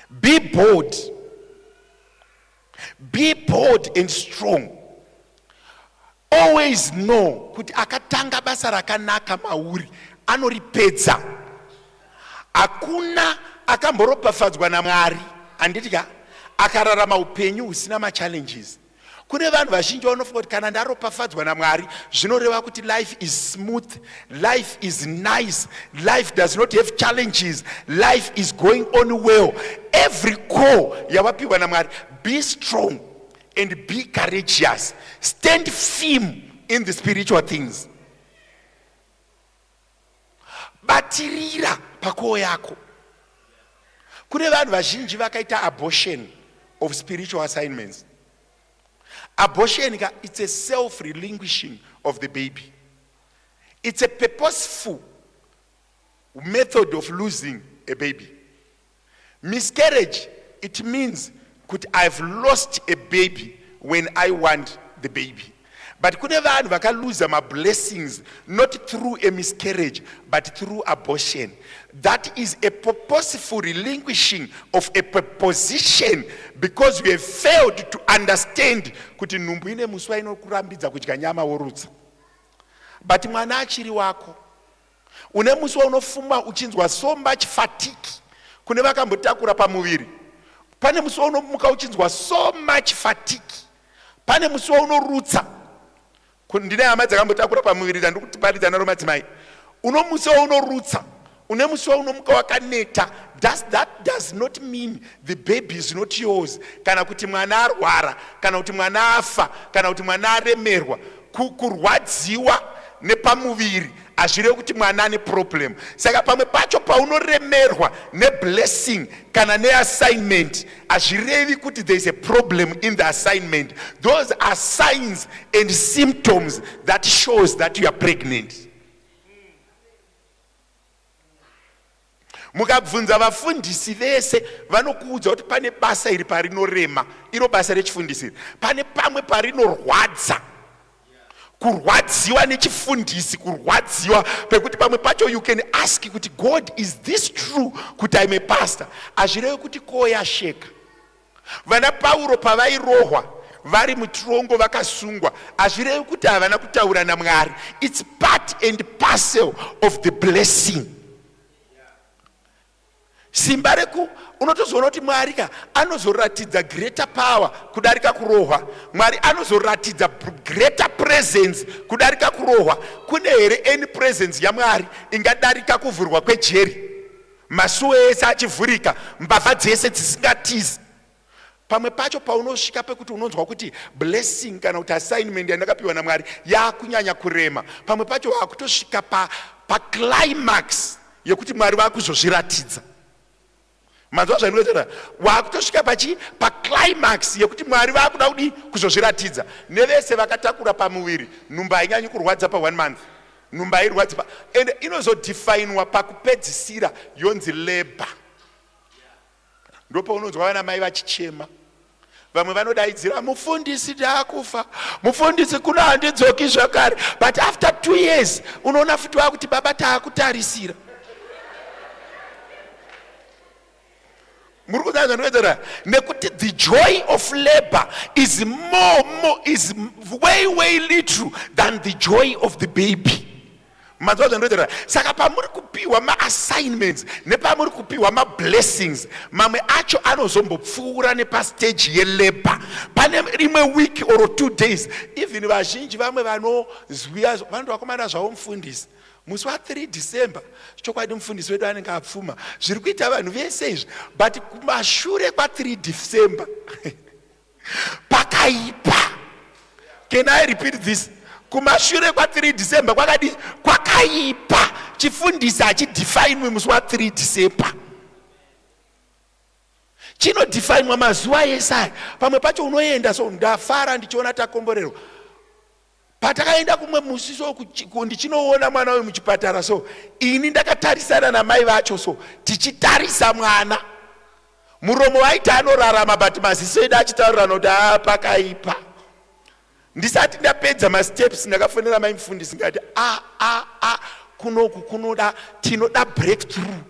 Be bold. Be bold and strong. Always know kuti akatanga basa rakanaka mauri anoripedza. Hakuna akamboropafadzwa naMwari anditi akararama upenyu husina machallenges. Kune vanhu vazhinji vanofunga kuti kana ndaropafadzwa naMwari zvinoreva kuti life is smooth, life is nice, life does not have challenges, life is going on well. Every call yawapiwa naMwari, be strong and be courageous, stand firm in the spiritual things. Batirira pako yako. Kune vanhu vazhinji vakaita abortion of spiritual assignments. Abortion, it's a self-relinquishing of the baby. It's a purposeful method of losing a baby. Miscarriage, it means I've lost a baby when I want the baby. But kune vanhu vakaluza my blessings not through a miscarriage but through abortion. That is a purposeful relinquishing of a position because you have failed to understand kuti nhumbu ine muswa inokurambidza kudya nyama worutsa. But mwana achiri wako une muswa unofuma uchinzwa so much fatigue kune vakambotakura pamuviri. Pane muswa unomuka uchinzwa so much fatigue. Pane muswa unorutsa. Ndine hama dzakambotakura pamuviri ndandikuparidza naro madzimai. Unomuswa unorutsa. Une muswa unomuka wakaneta. That does not mean the baby is not yours. Kana kuti mwana arwara, kana kuti mwana afa, kana kuti mwana aremerwa. Kurwadziwa nepamuviri azvirevi kuti mwana ane problem. Saka pamwe pacho paunoremerwa neblessing kana neassignment azvirevi kuti there is a problem in the assignment. Those are signs and symptoms that shows that you are pregnant. Mukabvunza vafundisi vese vanokuudza kuti pane basa iri parinorema, iro basa rechifundisi. Pane pamwe parinorwadza. Kurwadziwa nechifundisi, kurwadziwa pekuti pamwe pacho you can ask kuti God, is this true kuti I'm a pastor? Azvirevi kuti koya sheka. Vana Pauro pavairohwa vari mutrongo vakasungwa, azvirevi kuti havana kutaura naMwari. It's part and parcel of the blessing. Simba reku unotozoona kuti Mwari anozoratidza greater power kudarika kurohwa. Mwari anozoratidza greater presence kudarika kurohwa. Kune here any presence yaMwari ingadarika kuvhurwa kwejeri, masuo ese achivhurika, mbavha dzese dzisingatizi. Pamwe pacho paunosvika pekuti unonzwa kuti blessing kana kuti assignment yandakapiwa naMwari yakunyanya kurema, pamwe pacho wakutosvika pa climax yekuti Mwari wakuzozviratidza. Manzwa zvainoita wakutosvika pa climax yekuti Mwari vakuda kudi kuzozviratidza. Nevese vakatakura pamuviri nhumba hainyanyi kurwadza pa 1 month, nhumba irwadza and inozodefinwa pakupedzisira yonzi labor. Ndipo unonzwa vana mai vachichema. Vamwe vanodaidzira mufundisi ndaakufa, mufundisi kuna handidzoki zvakare, but after 2 years unoona futi wakuti baba taakutarisira. Nekuti the joy of labor is is way little than the joy of the baby. Saka pamuri kupiwa ma assignments nepamuri kupiwa ma blessings, mamwe acho anozombopfuura nepa stage ye labor. Pane rimwe week or 2 days, even vazhinji vamwe vanozviya vanhu vakomana zvavo mufundisi musi wa 3 December chokwadi mufundisi wedu anenge apfuma zviri kuita vanhu vese izvi, but kumashure kwa 3 December pakaipa. Can I repeat this? Kumashure kwa 3 December kwakaipa. Chifundisi hachidefinwe musi wa 3 December. Chinodefinwa mazuva ese. Pamwe pacho unoenda so ndafara ndichiona takomborerwa. Patakaenda kumwe musi so ndichinoona mwana we muchipatara so ini ndakatarisana namai vacho so tichitarisa mwana. Muromo waita anorarama but maziso edu achitaurira kuti pakaipa. Ndisati ndapedza ma steps ndakafonera mai mufundisi ngati kunoku kunoda tinoda breakthrough.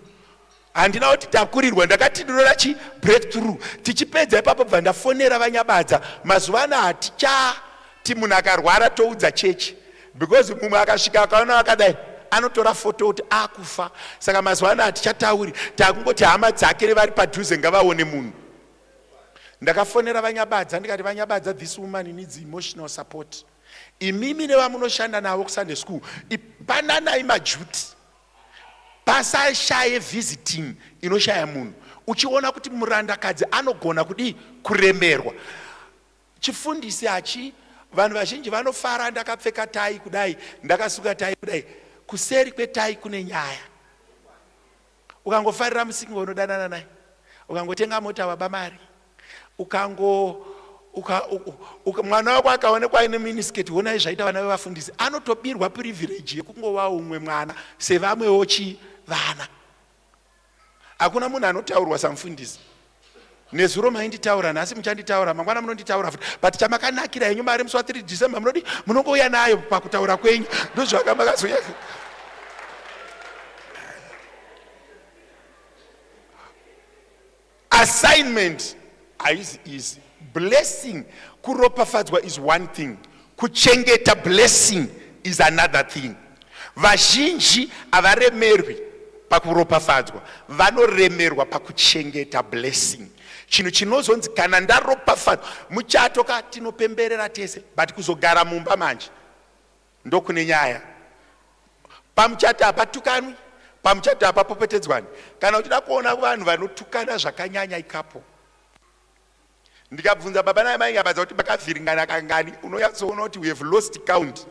Handina kuti takurirwa, ndakati ndinoda breakthrough. Tichipedza ipapo bva ndafonera vanyabadza. Mazuva ano hatichati munhu akarwara toudza chechi, because mumwe akasvika akaona akadai anotora foto kuti akufa. Saka mazuva ano hatichatauri, takungoti hama dzake vari padhuze ngavaone munhu. ndakafonera vanyabadza ndikati vanyabadza, this woman needs emotional support. Imimi nevamunoshanda navo kusunday school, pananai majuti, pasashaye visiting inoshaya munhu. Uchiona kuti murandakadzi anogona kudi kuremerwa. Chifundisi hachi, vanhu vazhinji vanofara ndakapfeka tai kudai, ndakasuka tai kudai. Kuseri kwetai kune nyaya. Ukangofarira musingo unodanana naye, ukangotenga mota waba mari, mwana wako akaonekwa ine minisketi, honai zvaita vana vevafundisi, anotobirwa privilege yekungova umwe mwana sevamwewo vana. Hakuna munhu anotaurwa samufundisi. Nezuro mainditaura, nhasi muchanditaura, mangwana munonditaura futi. But chamakanakira henyu mari musi wa 3 December munoti munongouya nayo pakutaura kwenyu. Ndozvakamakazoya. Assignment is blessing. Kuropafadzwa is one thing. Kuchengeta blessing is another thing. Vazhinji avaremerwi pakuropafadzwa, vanoremerwa pakuchengeta blessing. Chinhu chinozonzi kana ndaropafadzwa, muchato tinopemberera tese, but kuzogara mumba manje ndokune nyaya. Pamuchato hapatukanwi, pamuchato hapapopetedzwani. Kana uchida kuona vanhu vanotukana zvakanyanya ikapo, ndikabvunza baba namai ngabadza kuti makavhiringana kangani, unoyatsoona kuti we have lost count.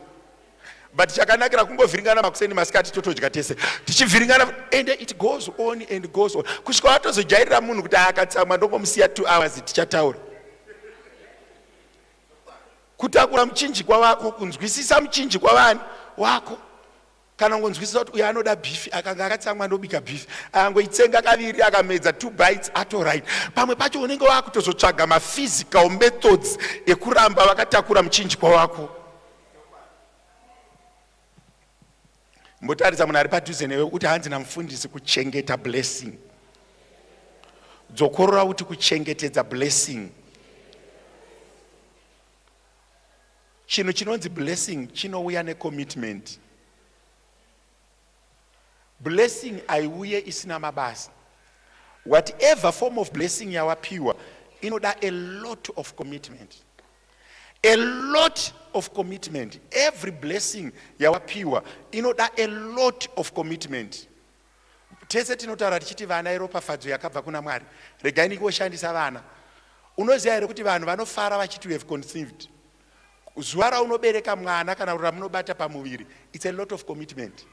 But chakanakira kungovhiringana makuseni masikati totodya tese. Tichivhiringana and it goes on and goes on. Kusvika watozojairira munhu kuti akatsamwa ndokomusiya 2 hours tichataura. Kutakura muchinjikwa wako, kunzwisisa muchinjikwa wani wako. Kana ngonzwisisa kuti uyo anoda beef, akanga akatsamwa ndobika beef, angoitsenga kaviri akamedza 2 bites atoright. Pamwe pacho unenge wakutozotsvaga ma-physical methods ekuramba vakatakura muchinjikwa wako. Mbotaridza munhu ari padhuze newe kuti hanzi namufundisi kuchengeta blessing. Dzokorora kuti kuchengetedza blessing. Chinhu chinonzi blessing chinouya necommitment. Blessing aiuye isina mabasa. Whatever form of blessing yawapiwa inoda a lot of commitment. A lot of commitment. Every blessing yawapiwa inoda a lot of commitment. Tese tinotaura tichiti vana iropafadzo yakabva kuna Mwari. Regai ndingoshandisa vana. Unoziva here kuti vanhu vanofara vachiti we have conceived. Zuva raunobereka mwana kana ramunobata pamuviri, it's a lot of commitment.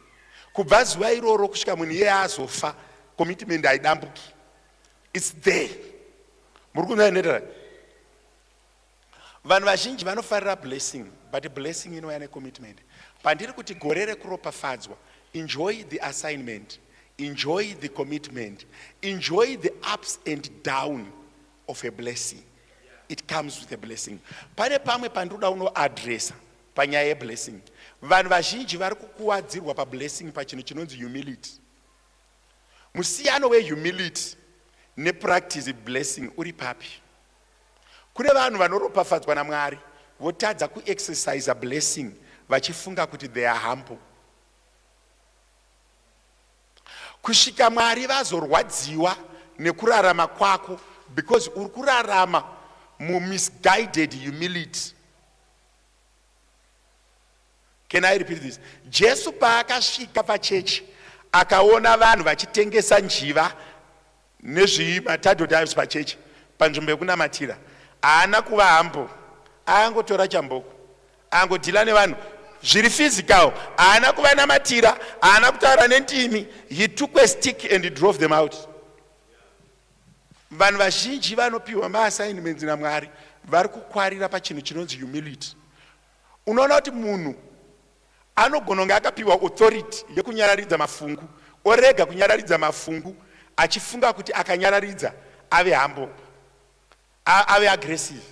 Kubva zuva iroro kusvika munhu iye azofa, commitment haidambuki. It's there. Muri kunzwa vanhu vazhinji vanofarira blessing, but blessing inouya necommitment. Pandiri kuti gore rekuropafadzwa, enjoy the assignment, enjoy the commitment, enjoy the ups and down of a blessing. It comes with a blessing. Pane pamwe pandoda unoadresa panyaya yeblessing. Vanhu vazhinji vari kukuwadzirwa pablessing pachinhu chinonzi humility. Musiyano wehumility nepractice blessing uri papi? Kune vanhu vanoropafadzwa naMwari votadza kuexercise a blessing vachifunga kuti they are humble. Kusvika Mwari vazorwadziwa nekurarama kwako because uri kurarama misguided humility. Can I repeat this? Jesu paakasvika pachechi akaona vanhu vachitengesa njiva nezvimatadhodhavs pachechi panzvimbo yekunamatira, haana kuva humble, aangotora chamboko angodhila nevanhu zviri physical, haana kuvanamatira, haana kutaura nendimi. He took a stick and he drove them out. Vanhu vazhinji vanopiwa maassignments naMwari vari kukwarira pachinhu chinonzi humility. Unoona kuti munhu anogona kunge akapiwa authority yekunyararidza mafungu, orega kunyararidza mafungu achifunga kuti akanyararidza ave humble, ave aggressive.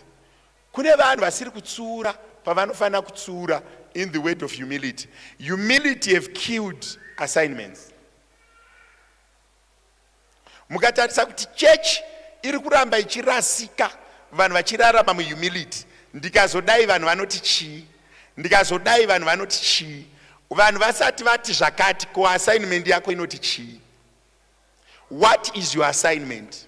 Kune vanhu vasiri kutsiura pavanofanira kutsiura in the word of humility. Humility have killed assignments. Mukatarisa kuti church iri kuramba ichirasika vanhu vachirarama muhumility, ndikazodai vanhu vanoti chii, ndikazodai vanhu vanoti chii, vanhu vasati vati zvakati, ko assignment yako inoti chii? What is your assignment?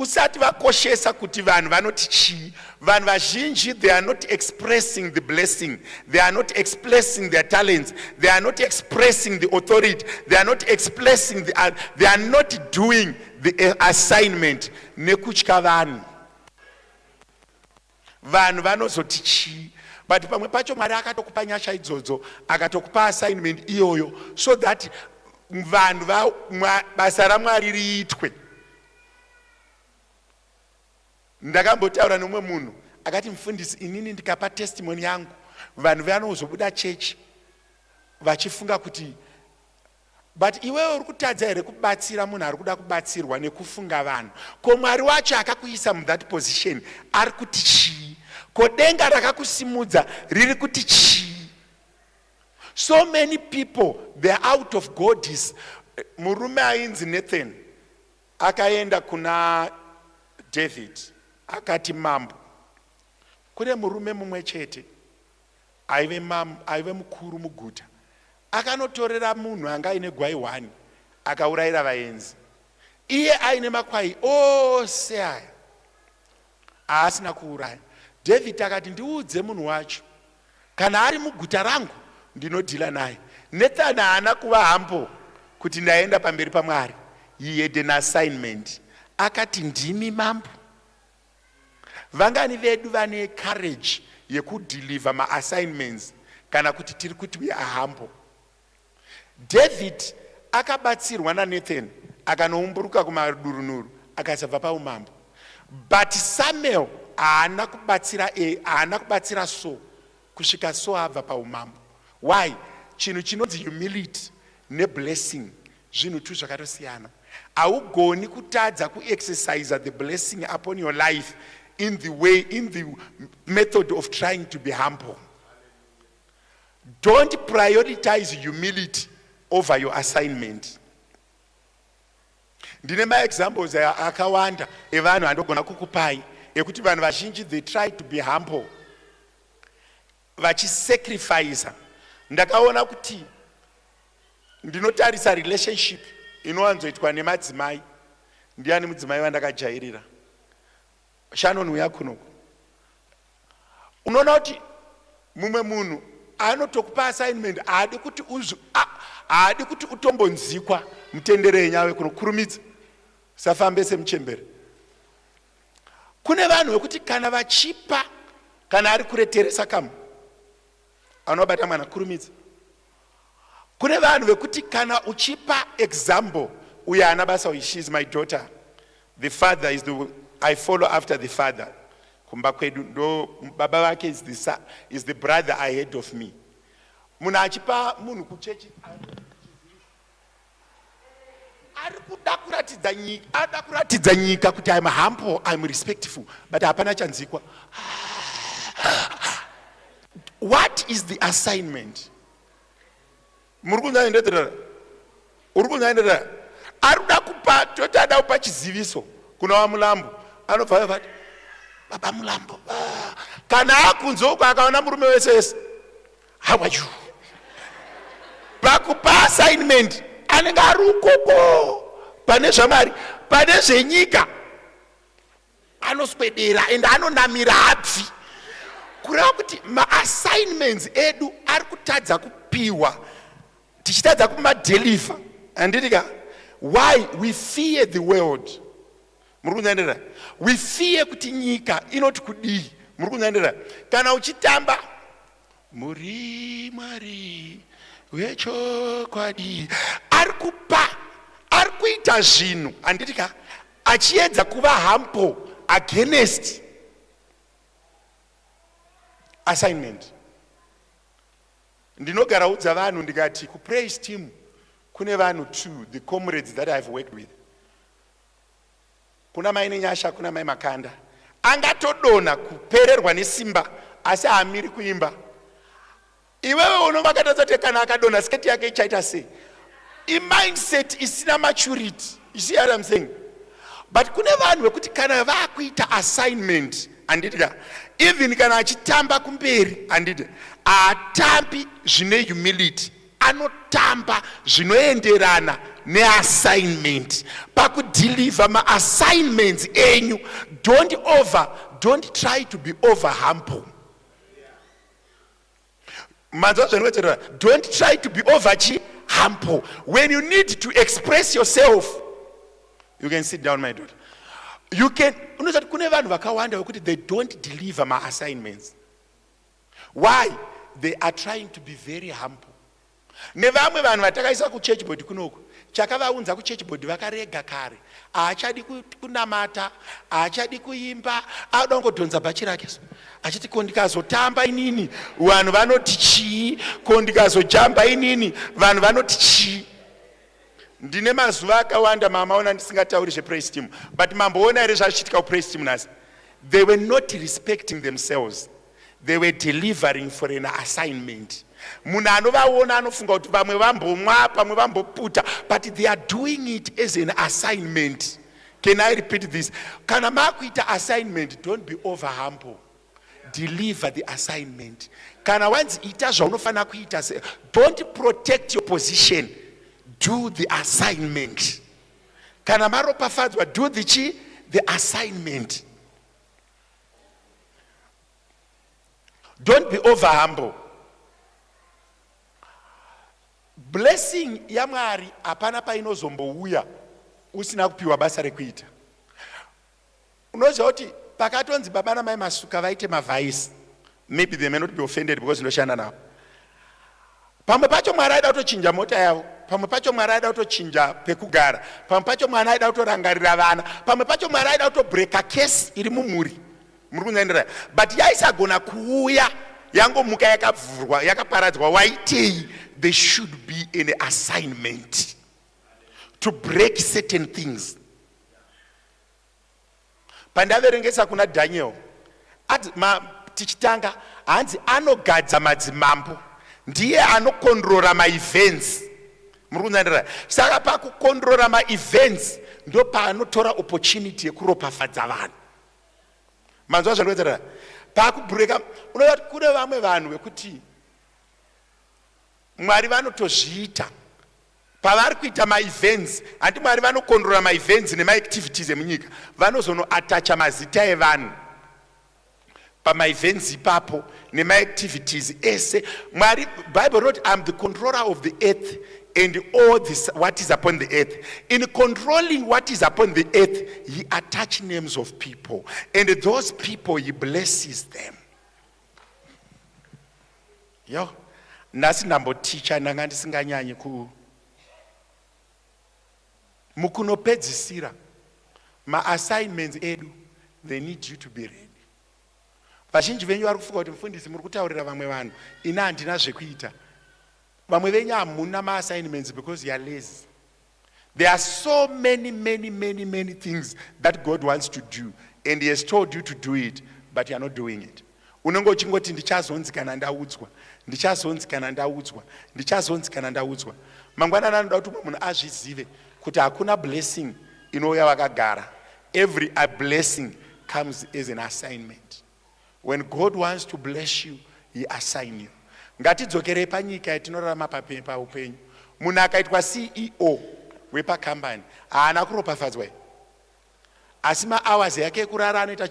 usati vakoshesa kuti vanhu vanoti chii. Vanhu vazhinji, they are not expressing the blessing, they are not expressing their talents, they are not expressing the authority, they are not expressing they are not doing the assignment. Nekutya vanhu. Vanhu vanozoti chii. But pamwe pacho Mwari akatokupa nyasha idzodzo, akatokupa assignment iyoyo, so that vanhu basa raMwari riitwe. Ndakambotaura nomwe munhu akati, mufundisi, inini ndikapa testimony yangu, vanhu vanozobuda chechi vachifunga kuti, but iwewe uri kutadza here kubatsira munhu ari kuda kubatsirwa nekufunga vanhu. Ko Mwari wacho akakuisa mu that position ari kuti chii? Ko denga rakakusimudza riri kuti chii? So many people, they are out of God's. Murume ainzi Nathan akaenda kuna David akati, mambo, kune murume mumwe chete aive mukuru muguta, akanotorera munhu anga aine gwai 1 akaurayira vaenzi. Iye aine makwai ose aya haasina kuuraya. David akati, ndiudze munhu wacho, kana ari muguta rangu ndinodhila naye. Nathan haana kuva hambo kuti ndaenda pamberi paMwari. He had an assignment. Akati, ndimi mambo. Vangani vedu vane courage yekudeliver ma-assignments kana kuti tiri kuti we are humble. David akabatsirwa naNathan akanoumburuka kumadurunhuru akasabva paumambo. But Samuel haana kubatsira Saul kusvika Saul abva paumambo. Why? Chinhu chinonzi humility neblessing zvinhu tu zvakatosiyana. Haugoni kutadza kuexercise the blessing upon your life in the method of trying to be humble. Don't prioritize humility over your assignment. Ndine ma-examples akawanda evanhu andogona kukupai ekuti vanhu vazhinji, they try to be humble vachisacrifice. Ndakaona kuti ndinotarisa relationship inowanzoitwa nemadzimai. Ndiani mudzimai wandakajairira? Shannon uya kunoku. Unoona kuti mumwe munhu anotokupa assignment haadi kuti utombonzikwa mutendere nyawe kunokurumidza safambe semuchembere. Kune vanhu vekuti kana vachipa, kana ari kureteresa kamu anobata mwana kurumidza. Kune vanhu vekuti kana uchipa example, uya hana basa, she is my daughter, the father is I follow after the father. Kumba kwedu ndo baba wake is the brother ahead of me. Muna achipa munhu kuchechi ari kuda kuratidza nyika kuti I'm humble, I'm respectful, but hapana chanzikwa. What is the assignment? Muri kunyaendera ari kuda kupa totada kupa chiziviso kuna wa Mulambo. Anobva vati, baba Mulambo, kana akunzo uko akaona murume wese, how are you? Vakupa assignment anenge ari ukoko pane zvaMwari, pane zvenyika anoswedera and anonamira abvi. Kureva kuti ma-assignments edu ari kutadza kupiwa tichitadza kumadeliver. Anditika, why? We fear the world. We fear kuti nyika inoti kudii. Kana uchitamba muri Mwari wechokwadi, ari kuita zvinhu anditika achiedza kuva humble against assignment. Ndinogara udza vanhu ndikati kupraise team kune vanhu too, the comrades that I've worked with. Kuna mai nenyasha, kuna mai makanda. Angatodona kupererwa nesimba asi haamiri kuimba. Iwewe unonga akatadza kana akadona sketi yake ichaita sei. I-mindset isina maturity. You see what I'm saying? But kune vanhu vekuti kana vakuita assignment andidya, even kana achitamba kumberi andidya, atambi zvine humility anotamba zvinoenderana neassignment. Pakudeliver ma-assignments enyu, don't try to be over humble. Don't try to be over humble. When you need to express yourself, you can sit down, my daughter. You can, they don't deliver my assignments. Why? They are trying to be very humble. Nevamwe vanhu vatakaisa kuchurch board kunoku, chakavaunza kuchurch board vakarega kare, aachadi kunamata, aachadi kuimba, anoda kungodhonza bhachi rake, achiti kondikazotamba inini vanhu vanoti chii, kondikazojamba inini vanhu vanoti chii. Ndine mazuva akawanda mamaona ndisingatauri zvepraise team, but mamboona here zvachiitika kupraise team nhasi. They were not respecting themselves. They were delivering for an assignment. Munhu anovaona anofunga kuti vamwe vambomwa pamwe vamboputa, but they are doing it as an assignment. Can I repeat this? Kana makuita assignment, don't be over humble. Deliver the assignment. Kana once ita zvaunofana kuita, don't protect your position. Do the assignment. Kana maropafadzwa, do the assignment. Don't be over humble. Blessing ya Mwari hapana painozombouya usina kupiwa basa rekuita. Unoziva kuti pakatonzi baba namai masuka vaite mavhaisi, maybe they may not be offended because ndoshanda navo. Pamwe pacho Mwari aida kutochinja mota yavo, pamwe pacho Mwari aida kutochinja pekugara, pamwe pacho Mwari aida kutorangarira vana, pamwe pacho Mwari aida kutobreka case iri mumhuri. Muri kunzwa? But yaisagona kuuya yangomuka yakavhurwa yakaparadzwa, waitei? There should be an assignment to break certain things. Pandaverengesa kuna Daniel, tichitanga hanzi anogadza madzimambo, ndiye anokondrora ma-events. Muri saka pakukondrora ma-events ndo paanotora opportunity yekuropafadza vanhu. Manzwa zvanoita pakubreka. Unoona kuti kune vamwe vanhu vekuti Mwari vanotozviita pavari kuita ma-events, handi Mwari vanokondrora ma-events nema-activities emunyika, vanozonoatacha mazita evanhu pama-events ipapo nema-activities ese. Mwari, Bible wrote, I'm the controller of the earth and all this what is upon the earth. In controlling what is upon the earth, he attach names of people, and those people he blesses them. Yo, nasi ndamboticha nanga ndisinganyanyi mukunopedzisira ma-assignments edu, they need you to be ready. Vazhinji venyu vari kufunga kuti mufundisi muri kutaurira vamwe vanhu, ina handina zvekuita. Vamwe venyu hamuna ma-assignments because you are lazy. There are so many things that God wants to do, and he has told you to do it, but you are not doing it. Unongo uchingoti ndichazonzi kana ndaudzwa, ndichazonzi kana ndaudzwa, ndichazonzi kana ndaudzwa. Mangwana anoda kuti munhu azvizive kuti hakuna blessing inouya vakagara. Every blessing comes as an assignment. When God wants to bless you, he assign you. Ngatidzokerei panyika yatinorarama paupenyu. Munhu akaitwa CEO wepakambani haana kuropafadzwa, asi ma-hours yake ekurara anoita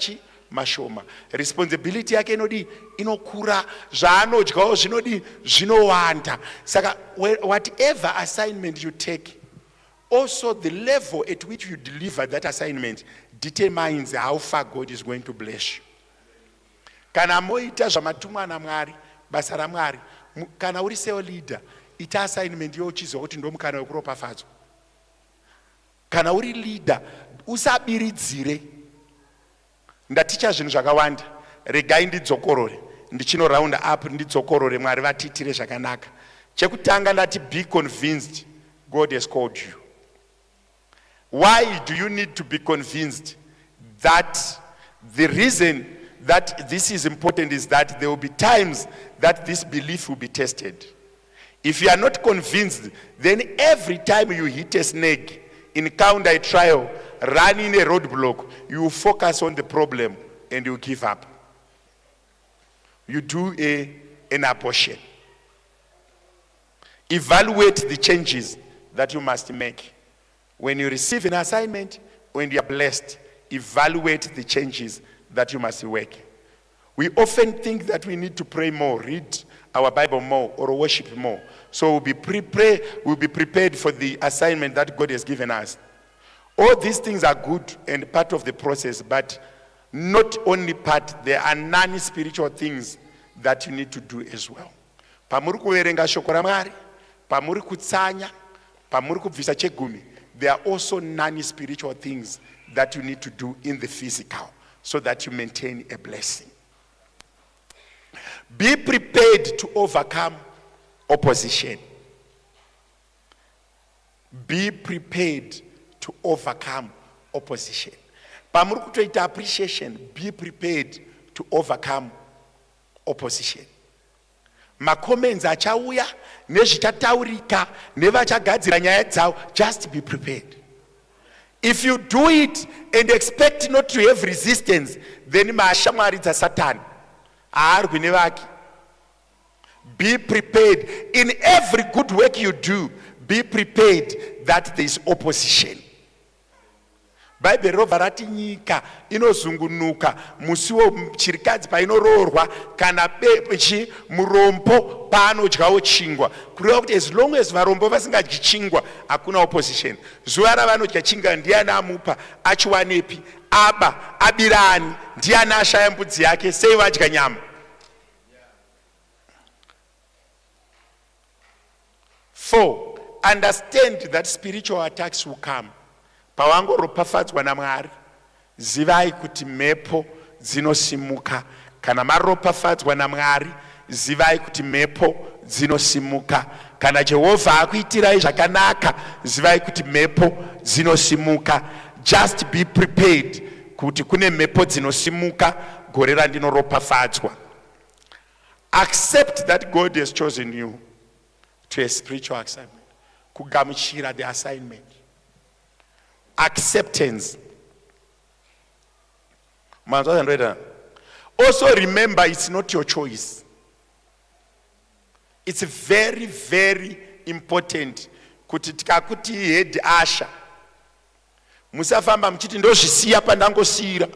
mashoma. Responsibility yake inokura, zvaanodyawo zvinowanda. Saka whatever assignment you take, also the level at which you deliver that assignment determines how far God is going to bless you. Kana moita zvamatumwa naMwari, basa raMwari, kana uri seo leader, ita assignment yochizwa kuti ndo mukana wekuropafadzwa. Kana uri leader, usabiridzire. Ndaticha zvinhu zvakawanda, regai ndidzokorore, ndichino round up ndidzokorore, Mwari vatitire zvakanaka. Chekutanga ndati be convinced God has called you. Why do you need to be convinced? That the reason that this is important is that there will be times that this belief will be tested. If you are not convinced, then every time you hit a snake, encounter a trial, run in a roadblock, you will focus on the problem and you give up. You do an abortion. Evaluate the changes that you must make. When you receive an assignment, when you are blessed, evaluate the changes that you must make. We often think that we need to pray more, read our Bible more, or worship more. So we'll be prepared for the assignment that God has given us. All these things are good and part of the process, but not only part, there are non-spiritual things that you need to do as well. Pamuri kuverenga shoko raMwari, pamuri kutsanya, pamuri kubvisa chegumi, there are also non-spiritual things that you need to do in the physical so that you maintain a blessing. Be prepared to overcome opposition. Be prepared to overcome opposition. Pamuri kutoita appreciation, be prepared to overcome opposition. Makomens achauya nezvichataurika nevachagadzira nyaya dzavo, just be prepared. If you do it and expect not to have resistance, then maashamwari dzaSatan aarwi nevake. Be prepared. In every good work you do, be prepared that there is opposition. Bible rova rati nyika inozungunuka musi wechirikadzi painoroorwa kana murombo paanodyawo chingwa. Kureva kuti as long as varombo vasingadyi chingwa hakuna opposition. Zuva ravanodya chingwa ndiani amupa, achiwanepi, aba, abirani, ndiani ashaya mbudzi yake, sei vadya nyama. 4, understand that spiritual attacks will come. Pawangoropafadzwa naMwari, zivai kuti mhepo dzinosimuka. Kana maropafadzwa naMwari, zivai kuti mhepo dzinosimuka. Kana Jehovha akuitirai zvakanaka, zivai kuti mhepo dzinosimuka. Just be prepared kuti kune mhepo dzinosimuka gore randinoropafadzwa. Accept that God has chosen you to a spiritual assignment. Kugamuchira the assignment. Acceptance. Also remember, it's not your choice. It's very, very important kuti tikakuti head asha musafamba muchiti ndozvisiya pandangosiyira,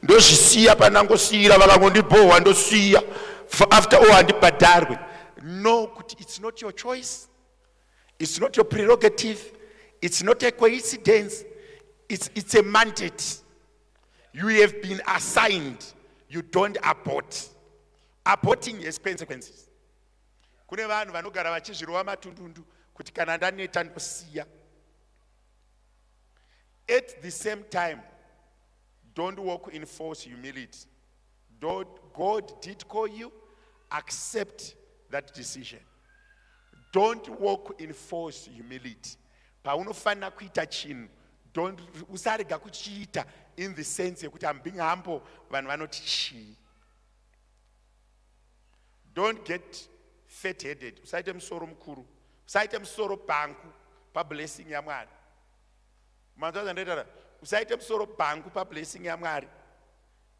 ndozvisiya pandangosiyira, vakangondibhohwa ndosiya, after all handibhadharwe. No, kuti it's not your choice. It's not your prerogative. It's not a coincidence. It's a mandate. You have been assigned. You don't abort. Aborting has consequences. Kune vanhu vanogara vachizvirova matundundu kuti kana ndaneta ndosiya. At the same time, don't walk in false humility. God did call you. Accept that decision. Don't walk in false humility. Paunofanira kuita chinhu, usarega kuchiita in the sense yekuti I'm being humble, vanhu vanoti chii. Don't get fat-headed. Usaite musoro mukuru. Usaite musoro bhanku pablessing yaMwari. Usaite musoro bhanku pablessing yaMwari.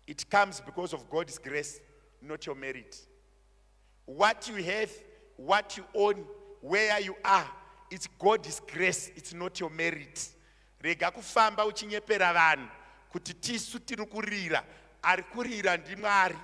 It comes because of God's grace, not your merit. What you have, what you own, where you are, it's God's grace, it's not your merit. Rega kufamba uchinyepera vanhu kuti tisu tiri kurira, ari kurira ndiMwari.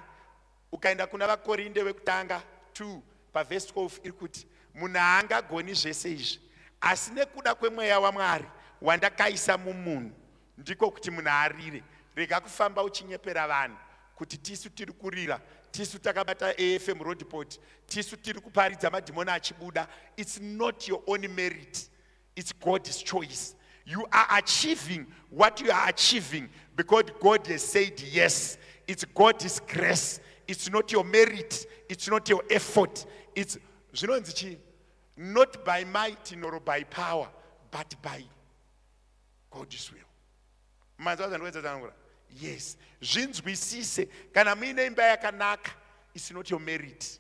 Ukaenda kuna vaKorinde vekutanga 2 paverse 12 iri kuti munhu haangagoni zvese izvi, asi nekuda kwemweya waMwari wandakaisa mumunhu ndiko kuti munhu arire. Rega kufamba uchinyepera vanhu kuti tisu tiri kurira, tisu takabata AFM roadport, tisu tiri kuparidza madhimoni achibuda. It's not your own merit, it's God's choice. You are achieving what you are achieving because God has said yes. It's God's grace. It's not your merit, it's not your effort. It's not by might nor by power, but by God's will. Yes. Zvinzwisise, kana muine imba yakanaka, it's not your merit.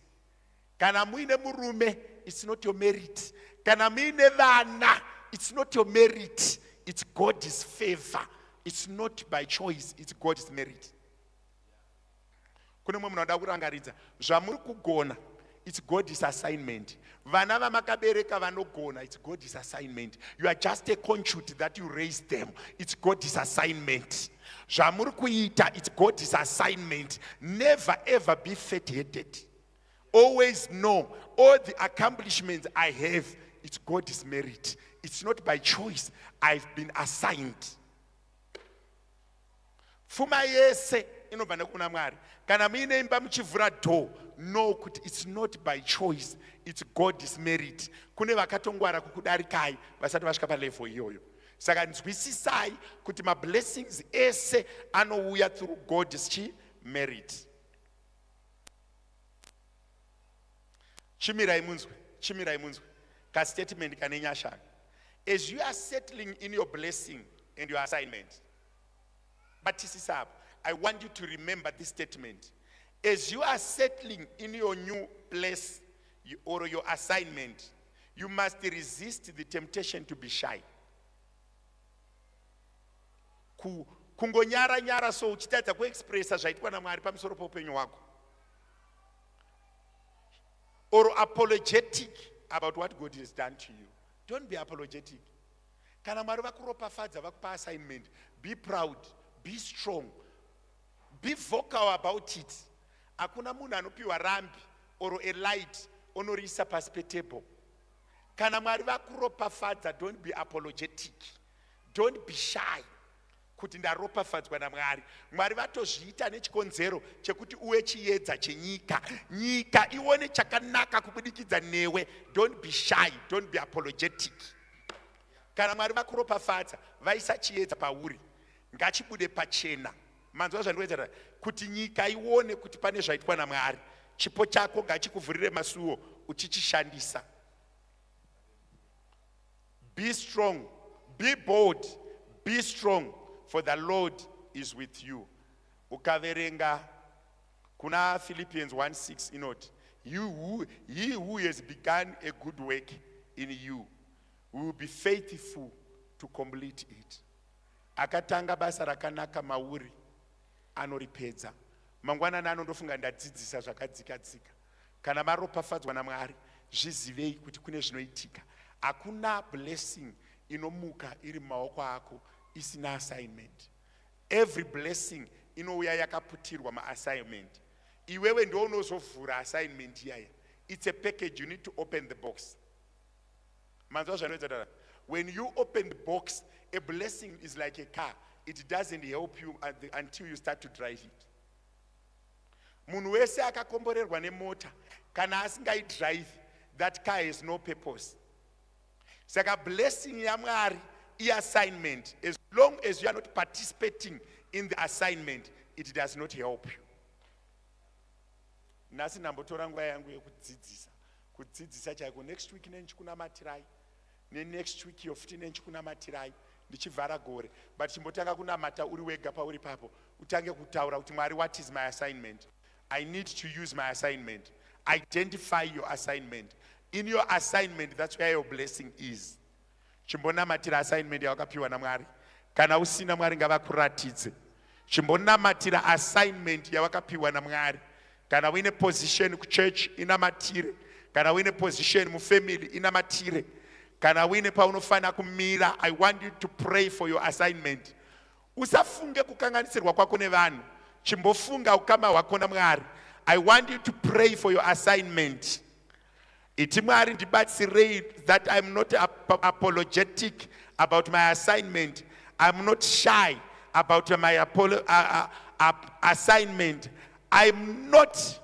Kana muine murume, it's not your merit. Kana muine vana, it's not your merit. It's God's favor. It's not by choice, it's God's merit. Kune mumwe munoda kurangaridza, zvamuri kugona it's God's assignment. Vana vamakabereka vanogona, it's God's assignment. You are just a conduit that you raise them. It's God's assignment. Zvamuri kuita, it's God's assignment. Never ever be fat-headed. Always know all the accomplishments I have, it's God's merit. It's not by choice. I've been assigned. Fuma yese inobva kuna Mwari. Kana muine imba muchivhura door, know kuti it's not by choice. It's God's merit. Kune vakatongwara kukudarikai vasati vasvika palevel iyoyo. Saka nzwisisai kuti ma blessings ese anouya through God's merit. Chimirai munzwe. Ka statement kanenyasha. As you are settling in your blessing and your assignment, I want you to remember this statement. As you are settling in your new place or your assignment, you must resist the temptation to be shy. Kungonyara so uchitadza kuexpressa zvaitwa naMwari pamusoro poupenyu hwako. Or apologetic about what God has done to you. Don't be apologetic. Kana Mwari vakuropafadza vakupa assignment, be proud, be strong, be vocal about it. Hakuna munhu anopiwa rambi or a light onorisa pasi petable. Kana Mwari vakuropafadza, don't be apologetic. Don't be shy. Kuti ndaropafadzwa naMwari. Mwari vatozviita nechikonzero chekuti uwe chiedza chenyika. Nyika ione chakanaka kubudikidza newe. Don't be shy, don't be apologetic. Kana Mwari vakuropafadza, vaisa chiedza pauri, ngachibude pachena. Manzwa zvandinoita kuti nyika ione kuti pane zvaitwa naMwari. Chipo chako ngachikuvhurire masuo uchichishandisa. Be strong, be bold, be strong, for the Lord is with you. Ukaverenga kuna Philippians 1:6 inoti, he who has begun a good work in you will be faithful to complete it. Akatanga basa rakanaka mauri anoripedza. Mangwanani anondofunga ndadzidzisa zvakadzikadzika. Kana maropafadzwa naMwari, zvizivei kuti kune zvinoitika. Hakuna blessing inomuka iri mumaoko ako isina assignment. Every blessing inouya yakaputirwa ma-assignment. Iwewe ndio unozovhura assignment iyaya. It's a package, you need to open the box. Manzwa zvanoita. When you open the box, a blessing is like a car. It doesn't help you until you start to drive it. Munhu wese akakomborerwa nemota, kana asingaidrive, that car has no purpose. Saka blessing yaMwari, assignment, as long as you are not participating in the assignment, it does not help you. Nasi nambotora nguva yangu yekudzidzisa chaiko. Next week nenchikunamatirai, next week yofuti nenchikunamatirai, ndichivhara gore. But chimbotanga kunamata uri wega pauri papo, utange kutaura kuti Mwari, what is my assignment? I need to use my assignment. Identify your assignment. In your assignment, that's where your blessing is. Chimbonamatira assignment yawakapiwa naMwari. Kana usina Mwari ngavakuratidze. Chimbonamatira assignment yawakapiwa naMwari. Kana uine position kuchurch inamatire. Kana uine position mufamily inamatire. Kana uine paunofana kumira, I want you to pray for your assignment. Usafunge kukanganisirwa kwako nevanhu. Chimbofunga ukama hwako naMwari. I want you to pray for your assignment. Iti Mwari ndibatsirei that I'm not apologetic about my assignment. I'm not shy about my assignment. I'm not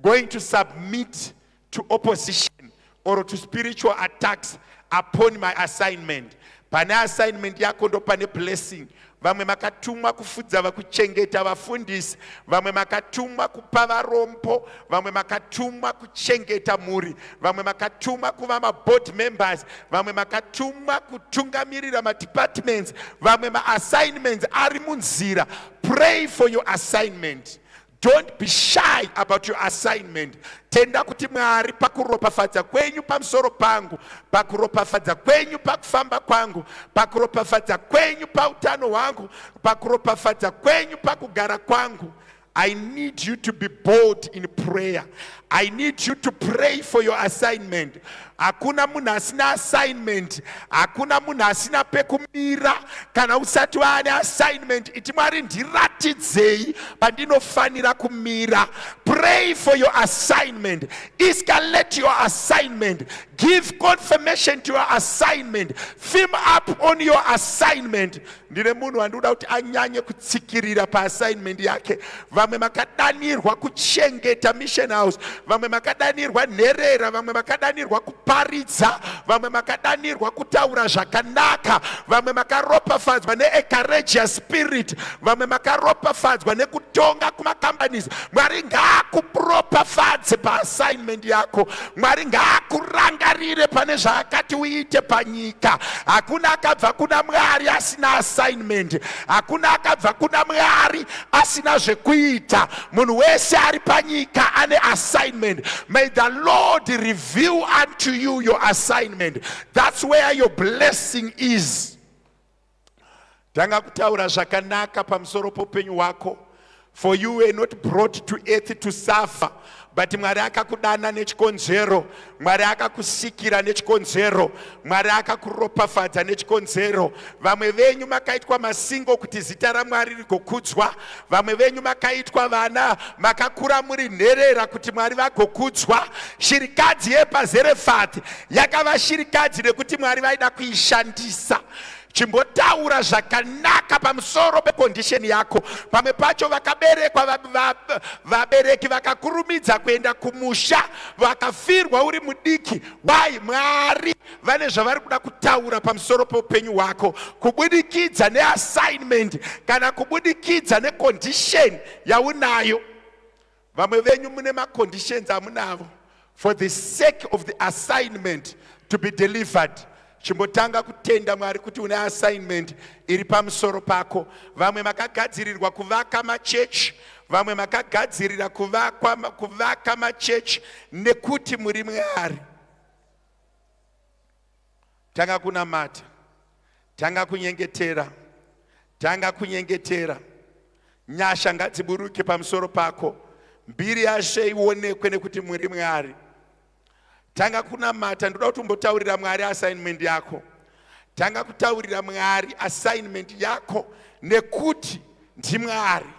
going to submit to opposition or to spiritual attacks upon my assignment. Pane assignment yako ndo pane blessing. Vamwe makatumwa kufudza vakuchengeta vafundisi, vamwe makatumwa kupa varombo, vamwe makatumwa kuchengeta muri, vamwe makatumwa kuva ma-board members, vamwe makatumwa kutungamirira ma-departments, vamwe ma-assignments ari munzira. Pray for your assignment. Don't be shy about your assignment. Tenda kuti Mwari pakuropafadza kwenyu pamusoro pangu, pakuropafadza kwenyu pakufamba kwangu, pakuropafadza kwenyu pautano hwangu, pakuropafadza kwenyu pakugara kwangu. I need you to be bold in prayer. I need you to pray for your assignment. Hakuna munhu asina assignment, hakuna munhu asina pekumira kana usati waane assignment. Iti Mwari ndiratidzei pandinofanira kumira. Pray for your assignment. Escalate your assignment. Give confirmation to your assignment. Firm up on your assignment. Ndine munhu wandoda kuti anyanye kutsikirira pa assignment yake. Vamwe makadanirwa kuchengeta mission house, vamwe makadanirwa nherera, vamwe makadanirwa kuparidza, vamwe makadanirwa kutaura zvakanaka, vamwe makaropafadzwa ne-courageous spirit, vamwe makaropafadzwa nekutonga kumacompanies. Mwari ngaakuropafadze pa assignment yako. Mwari ngaakurangarire pane zvaakati uite panyika. Hakuna akabva kuna Mwari asina assignment. Hakuna akabva kuna Mwari asina zvekuita. Munhu wese ari panyika ane assignment. May the Lord reveal unto you your assignment. That's where your blessing is. Tanga kutaura zvakanaka pamusoro poupenyu hwako. For you were not brought to earth to suffer, but Mwari akakudana nechikonzero, Mwari akakusikira nechikonzero, Mwari akakuropafadza nechikonzero. Vamwe venyu makaitwa masingo kuti zita raMwari rigokudzwa. Vamwe venyu makaitwa vana, makakura muri nherera kuti Mwari vagokudzwa. Shirikadzi yepaZerefati yakava shirikadzi nekuti Mwari vaida kuishandisa. Chimbotaura zvakanaka pamusoro pekondisheni yako. Pamwe pacho vakaberekwa vabereki vakakurumidza kuenda kumusha, vakafirwa uri mudiki. Why? Mwari vane zvavari kuda kutaura pamusoro peupenyu hwako, kubudikidza neassignment kana kubudikidza nekondisheni yaunayo. Vamwe venyu mune maconditions amunavo for the sake of the assignment to be delivered. Chimbotanga kutenda Mwari kuti une assignment iri pamusoro pako. Vamwe makagadzirirwa kuvaka machechi, vamwe makagadzirira kuvaka machechi nekuti muri Mwari. Tanga kunamata, tanga kunyengetera, tanga kunyengetera. Nyasha ngadziburuke pamusoro pako. Mbiri yaShe ionekwe nekuti muri Mwari. Tanga kunamata, ndoda kuti umbotaurira Mwari assignment yako. Tanga kutaurira Mwari assignment yako nekuti ndi Mwari.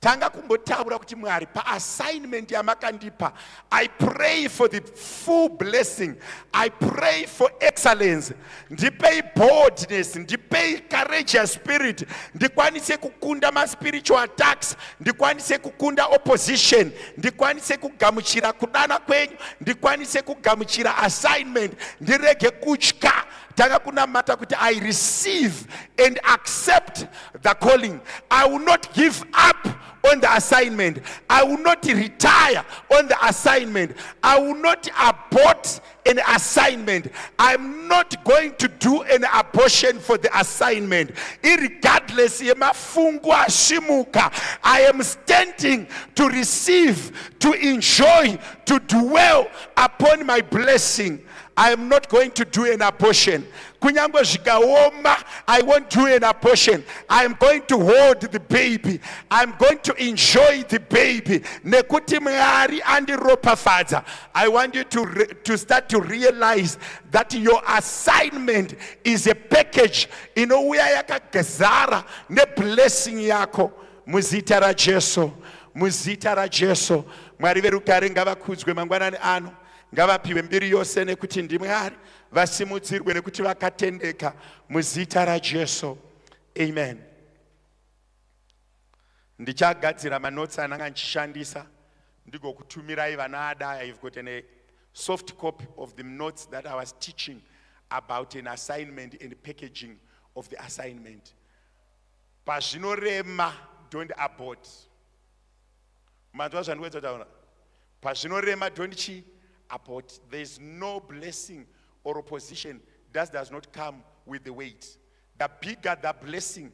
Tanga kumbotaura kuti Mwari pa assignment yamakandipa, I pray for the full blessing. I pray for excellence. Ndipei boldness, ndipei courageous spirit. Ndikwanise kukunda ma spiritual attacks, ndikwanise kukunda opposition, ndikwanise kugamuchira kudana kwenyu, ndikwanise kugamuchira assignment, ndirege kutya. Tanga kunamata kuti I receive and accept the calling. I will not give up on the assignment. I will not retire on the assignment. I will not abort an assignment. I'm not going to do an abortion for the assignment. Irregardless, I am standing to receive, to enjoy, to dwell upon my blessing. I am not going to do an abortion. Kunyangwe zhikaoma, I won't do an abortion. I am going to hold the baby. I'm going to enjoy the baby. Nekuti Mwari andiropafadza. I want you to start to realize that your assignment is a package inouya yakagezara ne blessing yako. Muzita ra Jesu, muzita ra Jesu. Mwari verugare ngavakudzwe mangwanani ano. Ngavapiwe mbiri yose nekuti ndi Mwari, vasimudzirwe nekuti vakatendeka muzita ra Jesu. Amen. Ndichagadzira manotsi ananga nchishandisa ndigokutumirai vana adaya. You've got a soft copy of the notes that I was teaching about an assignment and the packaging of the assignment. Pazvinorema, don't abort. Manzwa zvandiwedza taura. Pazvinorema, don't abort. There is no blessing or opposition that does not come with the weight. The bigger the blessing,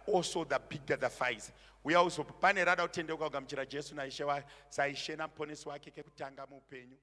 also the bigger the fight. We are also pane rada utende ukagamchira Jesu na Ishe wa saishe na mponesi wake kekutanga muupenyu.